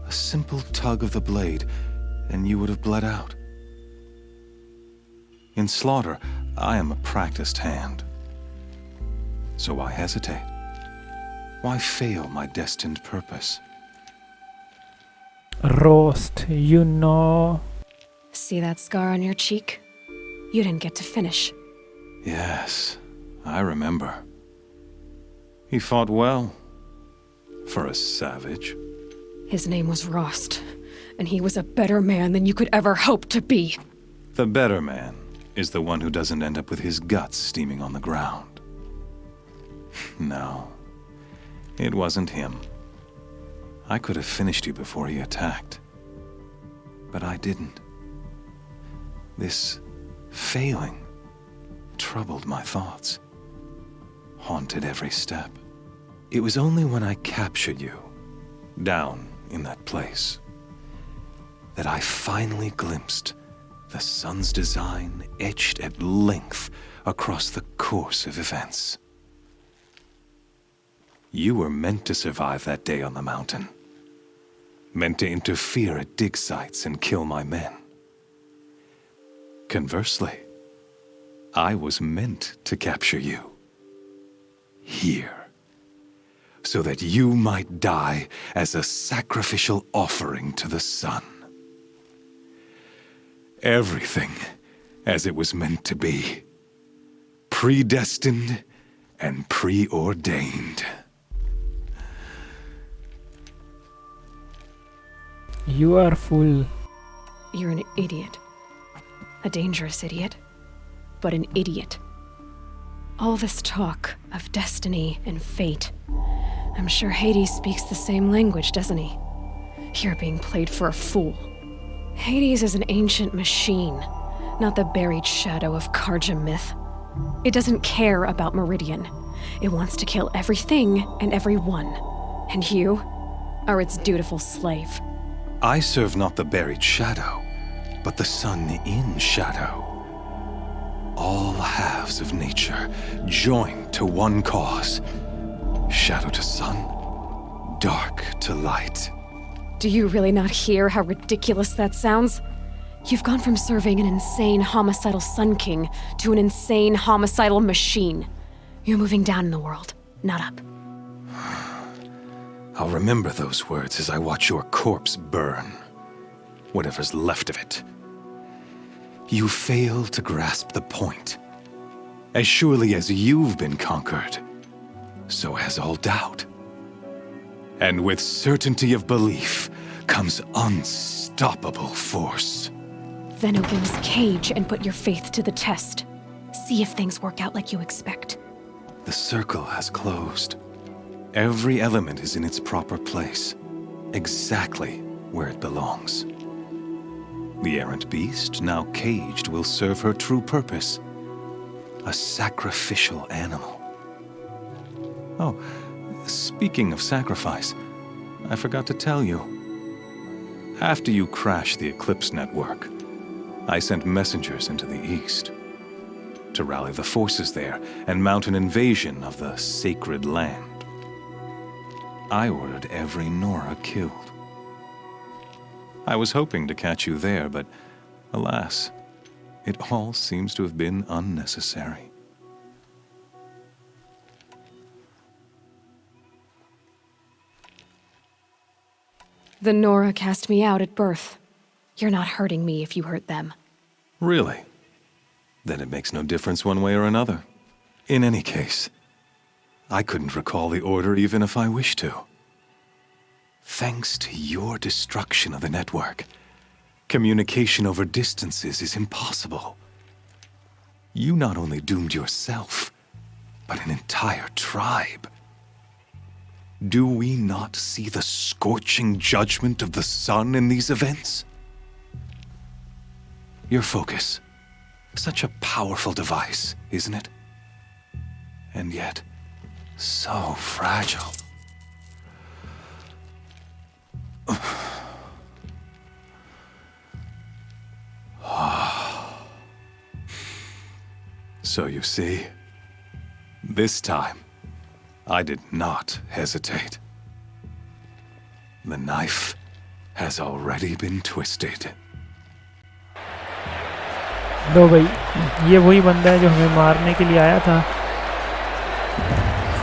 a simple tug of the blade, and you would have bled out. In slaughter, I am a practiced hand. So why hesitate? Why fail my destined purpose? Roast, you know. See that scar on your cheek? You didn't get to finish. Yes, I remember. He fought well. For a savage. His name was Rost, and he was a better man than you could ever hope to be. The better man is the one who doesn't end up with his guts steaming on the ground. No, it wasn't him. I could have finished you before he attacked. But I didn't. This failing troubled my thoughts, haunted every step. It was only when I captured you, down in that place, that I finally glimpsed the sun's design etched at length across the course of events. You were meant to survive that day on the mountain. Meant to interfere at dig sites and kill my men. Conversely, I was meant to capture you. Here. so that you might die as a sacrificial offering to the sun. Everything as it was meant to be. Predestined and preordained. You are fool. You're an idiot. A dangerous idiot, but an idiot. All this talk of destiny and fate. I'm sure Hades speaks the same language, doesn't he? You're being played for a fool. Hades is an ancient machine, not the buried shadow of Karja myth. It doesn't care about Meridian. It wants to kill everything and everyone. And you are its dutiful slave. I serve not the buried shadow, but the sun in shadow. All halves of nature joined to one cause. Shadow to sun, dark to light. Do you really not hear how ridiculous that sounds? You've gone from serving an insane homicidal Sun King to an insane homicidal machine. You're moving down in the world, not up. I'll remember those words as I watch your corpse burn. Whatever's left of it. You fail to grasp the point. As surely as you've been conquered, so has all doubt. And with certainty of belief comes unstoppable force. Then open this cage and put your faith to the test. See if things work out like you expect. The circle has closed. Every element is in its proper place, exactly where it belongs. The errant beast, now caged, will serve her true purpose. A sacrificial animal. Oh, speaking of sacrifice, I forgot to tell you. After you crashed the Eclipse network, I sent messengers into the east to rally the forces there and mount an invasion of the sacred land. I ordered every Nora killed. I was hoping to catch you there, but alas, it all seems to have been unnecessary. The Nora cast me out at birth. You're not hurting me if you hurt them. Really? Then it makes no difference one way or another. In any case, I couldn't recall the order even if I wished to. Thanks to your destruction of the network, communication over distances is impossible. You not only doomed yourself, but an entire tribe. Do we not see the scorching judgment of the sun in these events? Your focus, such a powerful device, isn't it? And yet, so fragile. So you see, this time, I did not hesitate. The knife has already been twisted. लो भाई, ये वही बंदा है जो हमें मारने के लिए आया था.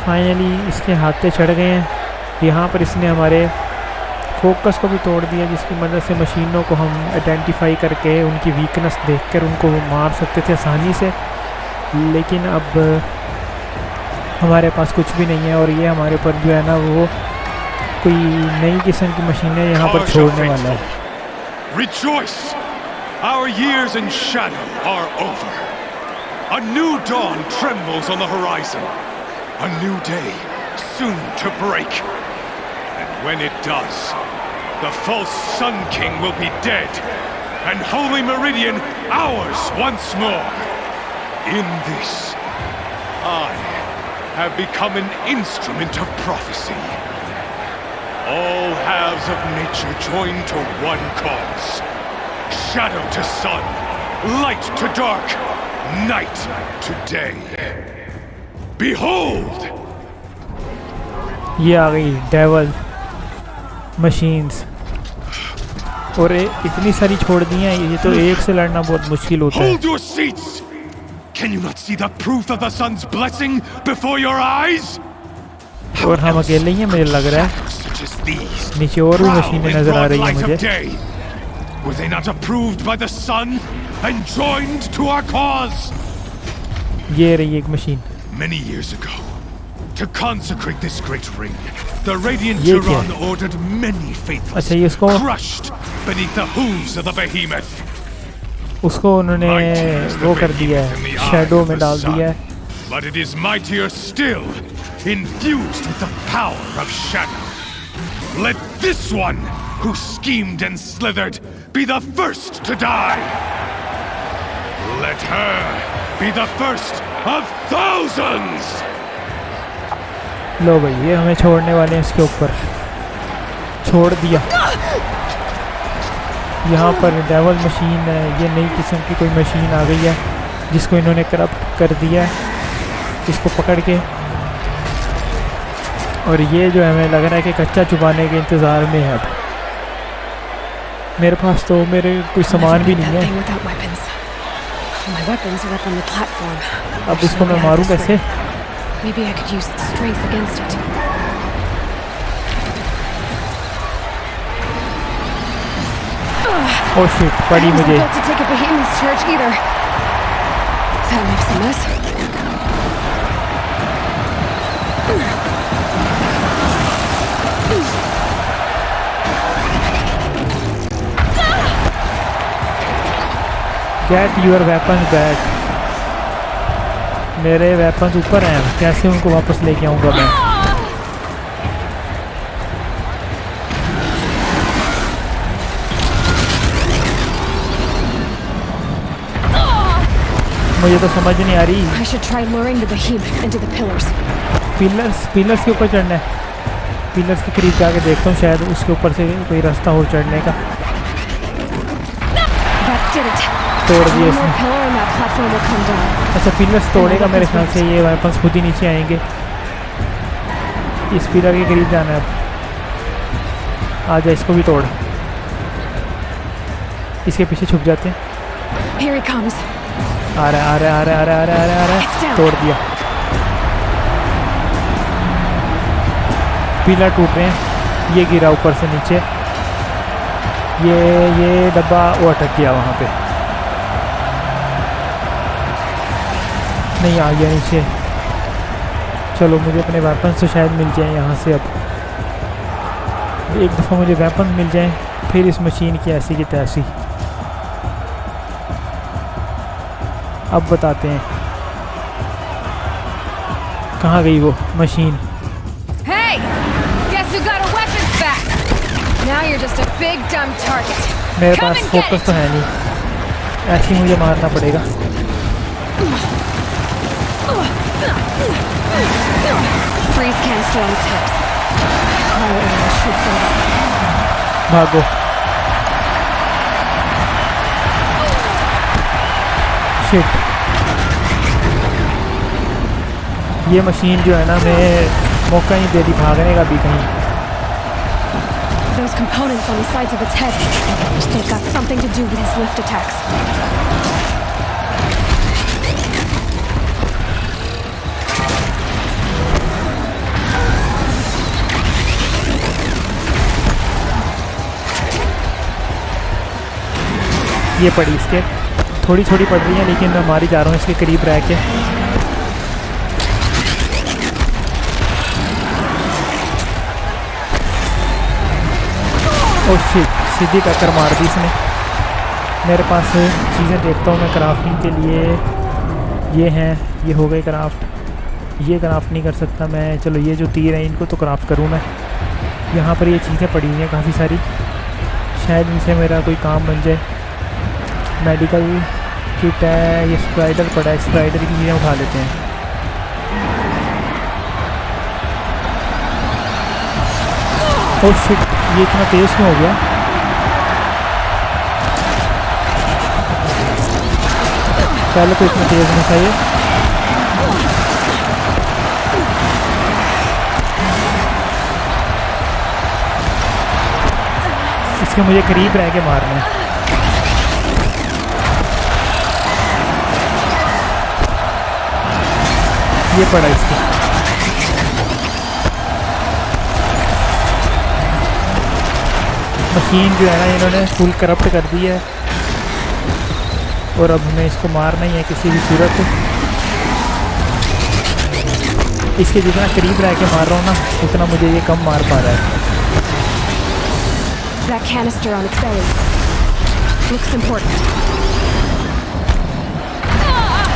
फाइनली इसके हाथे चढ़ गए हैं. यहाँ पर इसने हमारे फोकस को भी तोड़ दिया, जिसकी मदद से मशीनों को हम आइडेंटिफाई करके उनकी वीकनेस देखकर उनको मार सकते थे आसानी से. लेकिन अब हमारे पास कुछ भी नहीं है और ये हमारे ऊपर जो है ना वो कोई नई किस्म की मशीनें यहाँ पर छोड़ने वाला है. Rejoice! Our years in shadow are over. A new dawn trembles on the horizon. A new day soon to break. And when it does, the false Sun King will be dead, and Holy Meridian ours once more. In this, I have become an instrument of prophecy. All halves of nature join to one cause. Shadow to sun, light to dark, night to day. Behold! ये आ गई devil machines और इतनी सारी छोड़ दी हैं. ये तो एक से लड़ना बहुत मुश्किल होता है. Hold your seats! Can you not see the proof of the sun's blessing before your eyes? और हम अकेले ही हैं मुझे लग रहा है। नीचे और भी मशीनें नजर आ रही हैं मुझे। Were they not approved by the sun and joined to our cause? ये रही एक machine. Many years ago, to consecrate this great ring, the Radiant Turon ordered many faithfuls crushed beneath the hooves of the behemoth. उसको उन्होंने वो कर दिया है, shadow में डाल दिया है। But it is mightier still, infused with the power of shadow. Let this one, who schemed and slithered, be the first to die. Let her be the first of thousands. लो भाई, ये हमें छोड़ने वाले हैं इसके ऊपर। छोड़ दिया। यहाँ पर डेवल मशीन है, ये नई किस्म की कोई मशीन आ गई है जिसको इन्होंने करप्ट कर दिया है। इसको पकड़ के, और ये जो है हमें लग रहा है कि कच्चा चुबाने के इंतज़ार में है। अब मेरे पास तो मेरे कोई सामान भी नहीं है। अब इसको मैं मारूं कैसे? Maybe I could use its strength against it. Oh shit, पड़ी मुझे। I wasn't built to take a behemoth's charge either. That makes a mess. Get your weapons back. मेरे वेपन्स ऊपर हैं, कैसे उनको वापस लेके आऊँगा मैं? मुझे तो समझ नहीं आ रही। I should try luring the behemoth into the pillars. Pillars के ऊपर चढ़ना है। पिलर्स के करीब जाके देखता हूँ, शायद उसके ऊपर से कोई रास्ता हो चढ़ने का। तोड़ दिया इसने। अच्छा, पिलर्स तोड़ेगा मेरे ख्याल से, ये वेपन्स खुद ही नीचे आएंगे। इस पिलर के करीब जाना है अब। आ जा, इसको भी तोड़। इसके पीछे छुप जाते हैं। Here he comes. आ रहा है। तोड़ दिया। पिलर टूट रहे हैं। ये गिरा ऊपर से नीचे। ये डब्बा वो अटक गया वहाँ पे। नहीं, आ गया नीचे। चलो, मुझे अपने वेपन्स तो शायद मिल जाएं यहाँ से। अब एक दफ़ा मुझे वेपन मिल जाएं, फिर इस मशीन की ऐसी की तैसी। अब बताते हैं कहाँ गई वो machine. Hey, guess who got our weapons back? Now you're just a big dumb target. मेरे पास फोकस तो है नहीं, ऐसे ही मुझे मारना पड़ेगा। Freeze canister on the tips. भागो। शिट, ये मशीन जो है ना, मैं मौका ही दे दी भागने का भी कहीं। Those components on the sides of its head, they've got something to do with his lift attacks. ये पड़ी इसके, थोड़ी थोड़ी पड़ रही है, लेकिन मैं मारी जा रहा हूँ इसके करीब रह के। ओह शिट, सीधी टक्कर मार दी इसने। मेरे पास चीज़ें देखता हूँ मैं क्राफ्टिंग के लिए। ये हैं, ये हो गए क्राफ्ट। ये क्राफ्ट नहीं कर सकता मैं। चलो, ये जो तीर हैं इनको तो क्राफ्ट करूँ मैं। यहाँ पर ये चीज़ें पड़ी हुई हैं काफ़ी सारी, शायद इनसे मेरा कोई काम बन जाए। मेडिकल किट है, ये स्प्राइडर पड़ा है, स्प्राइडर की चीज़ें उठा लेते हैं। ओह शिट, ये इतना तेज़ क्यों हो गया? पहले तो इतना तेज़ नहीं था ये। इसके मुझे करीब रह के मारना है। ये पड़ा इसके। मशीन जो है ना इन्होंने फुल करप्ट कर दी है और अब हमें इसको मारना ही है किसी भी सूरत। इसके जितना करीब रह के मार रहा हूँ ना उतना मुझे ये कम मार पा रहा है। That canister on its belly looks important.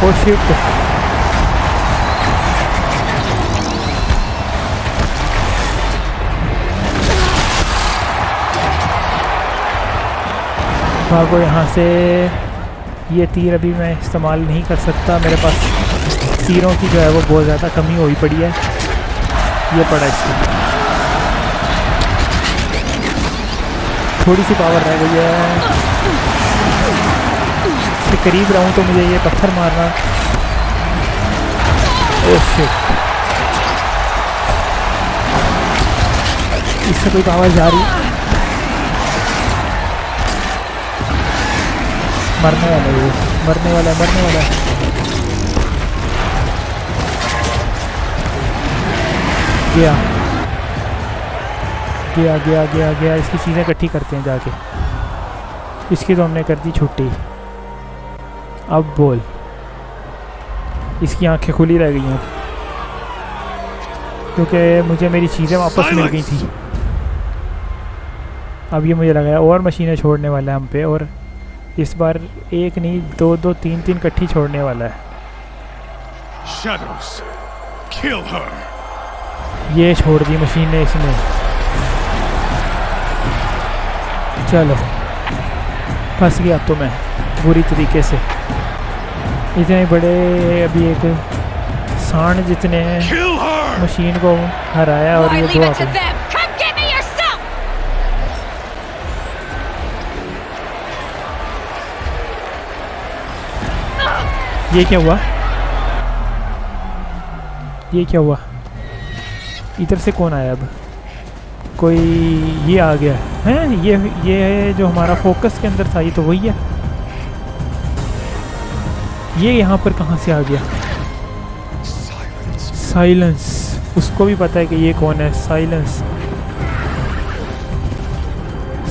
Oh shit. भागो यहाँ से। ये तीर अभी मैं इस्तेमाल नहीं कर सकता, मेरे पास तीरों की जो है वो बहुत ज़्यादा कमी हुई पड़ी है। ये पड़ा इसकी थोड़ी सी पावर रह गई है। इसके करीब रहूँ तो मुझे ये पत्थर मारना। ओह शिट, इससे कोई पावर जा रही। मरने वाला है, मरने वाला है, मरने वाला है। गया गया गया गया गया। इसकी चीज़ें इकट्ठी करते हैं जाके। इसकी तो हमने कर दी छुट्टी। अब बोल। इसकी आंखें खुली रह गई हैं क्योंकि मुझे मेरी चीज़ें वापस मिल गई थी। अब ये मुझे लगा है और मशीनें छोड़ने वाला है हम पे, और इस बार एक नहीं दो दो तीन तीन इकट्ठी छोड़ने वाला है। Shadows, kill her. ये छोड़ दी मशीनें इसने। चलो फंस गया तो मैं बुरी तरीके से। इतने बड़े अभी एक सांड जितने मशीन को हराया और ये दो आते हैं। ये क्या हुआ? ये क्या हुआ? इधर से कौन आया? अब कोई ये आ गया है। ये जो हमारा फोकस के अंदर था ये तो वही है। ये यहाँ पर कहाँ से आ गया? साइलेंस। उसको भी पता है कि ये कौन है। साइलेंस,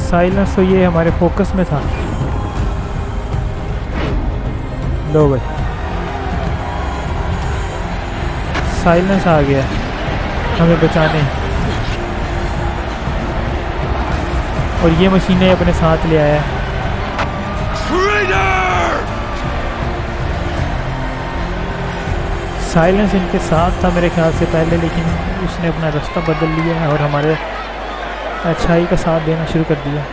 साइलेंस तो ये हमारे फोकस में था। लो भाई, साइलेंस आ गया हमें बचाने, और ये मशीनें अपने साथ ले आया। साइलेंस इनके साथ था मेरे ख्याल से पहले, लेकिन उसने अपना रास्ता बदल लिया है और हमारे अच्छाई का साथ देना शुरू कर दिया।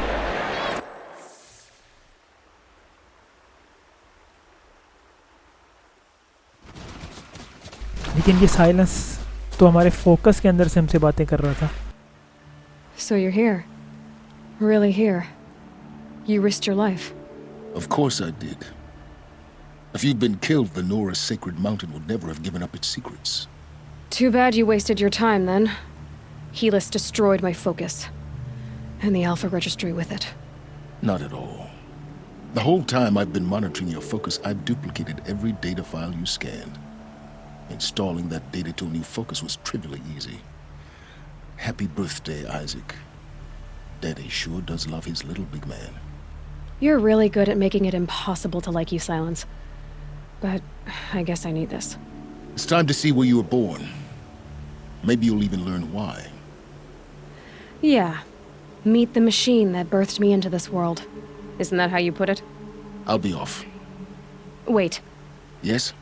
लेकिन ये साइलेंस तो हमारे फोकस के अंदर से हमसे बातें कर रहा था। So you're here. Really here. You risked your life. Of course I did. If you'd been killed, the Nora's sacred mountain would never have given up its secrets. Too bad you wasted your time then. Helis destroyed my focus. And the Alpha Registry with it. Not at all. The whole time I've been monitoring your focus, I've duplicated every data file you scanned. Installing that data to a new focus was trivially easy. Happy birthday, Isaac. Daddy sure does love his little big man. You're really good at making it impossible to like you, Silence. But I guess I need this. It's time to see where you were born. Maybe you'll even learn why. Yeah. Meet the machine that birthed me into this world. Isn't that how you put it? I'll be off. Wait. Yes?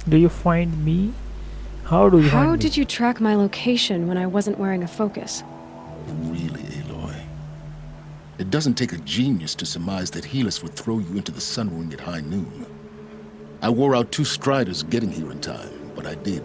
Do you find me? How do you find me? How did you track my location when I wasn't wearing a focus? Really, Aloy? It doesn't take a genius to surmise that Helis would throw you into the sun ring at high noon. I wore out 2 striders getting here in time, but I did.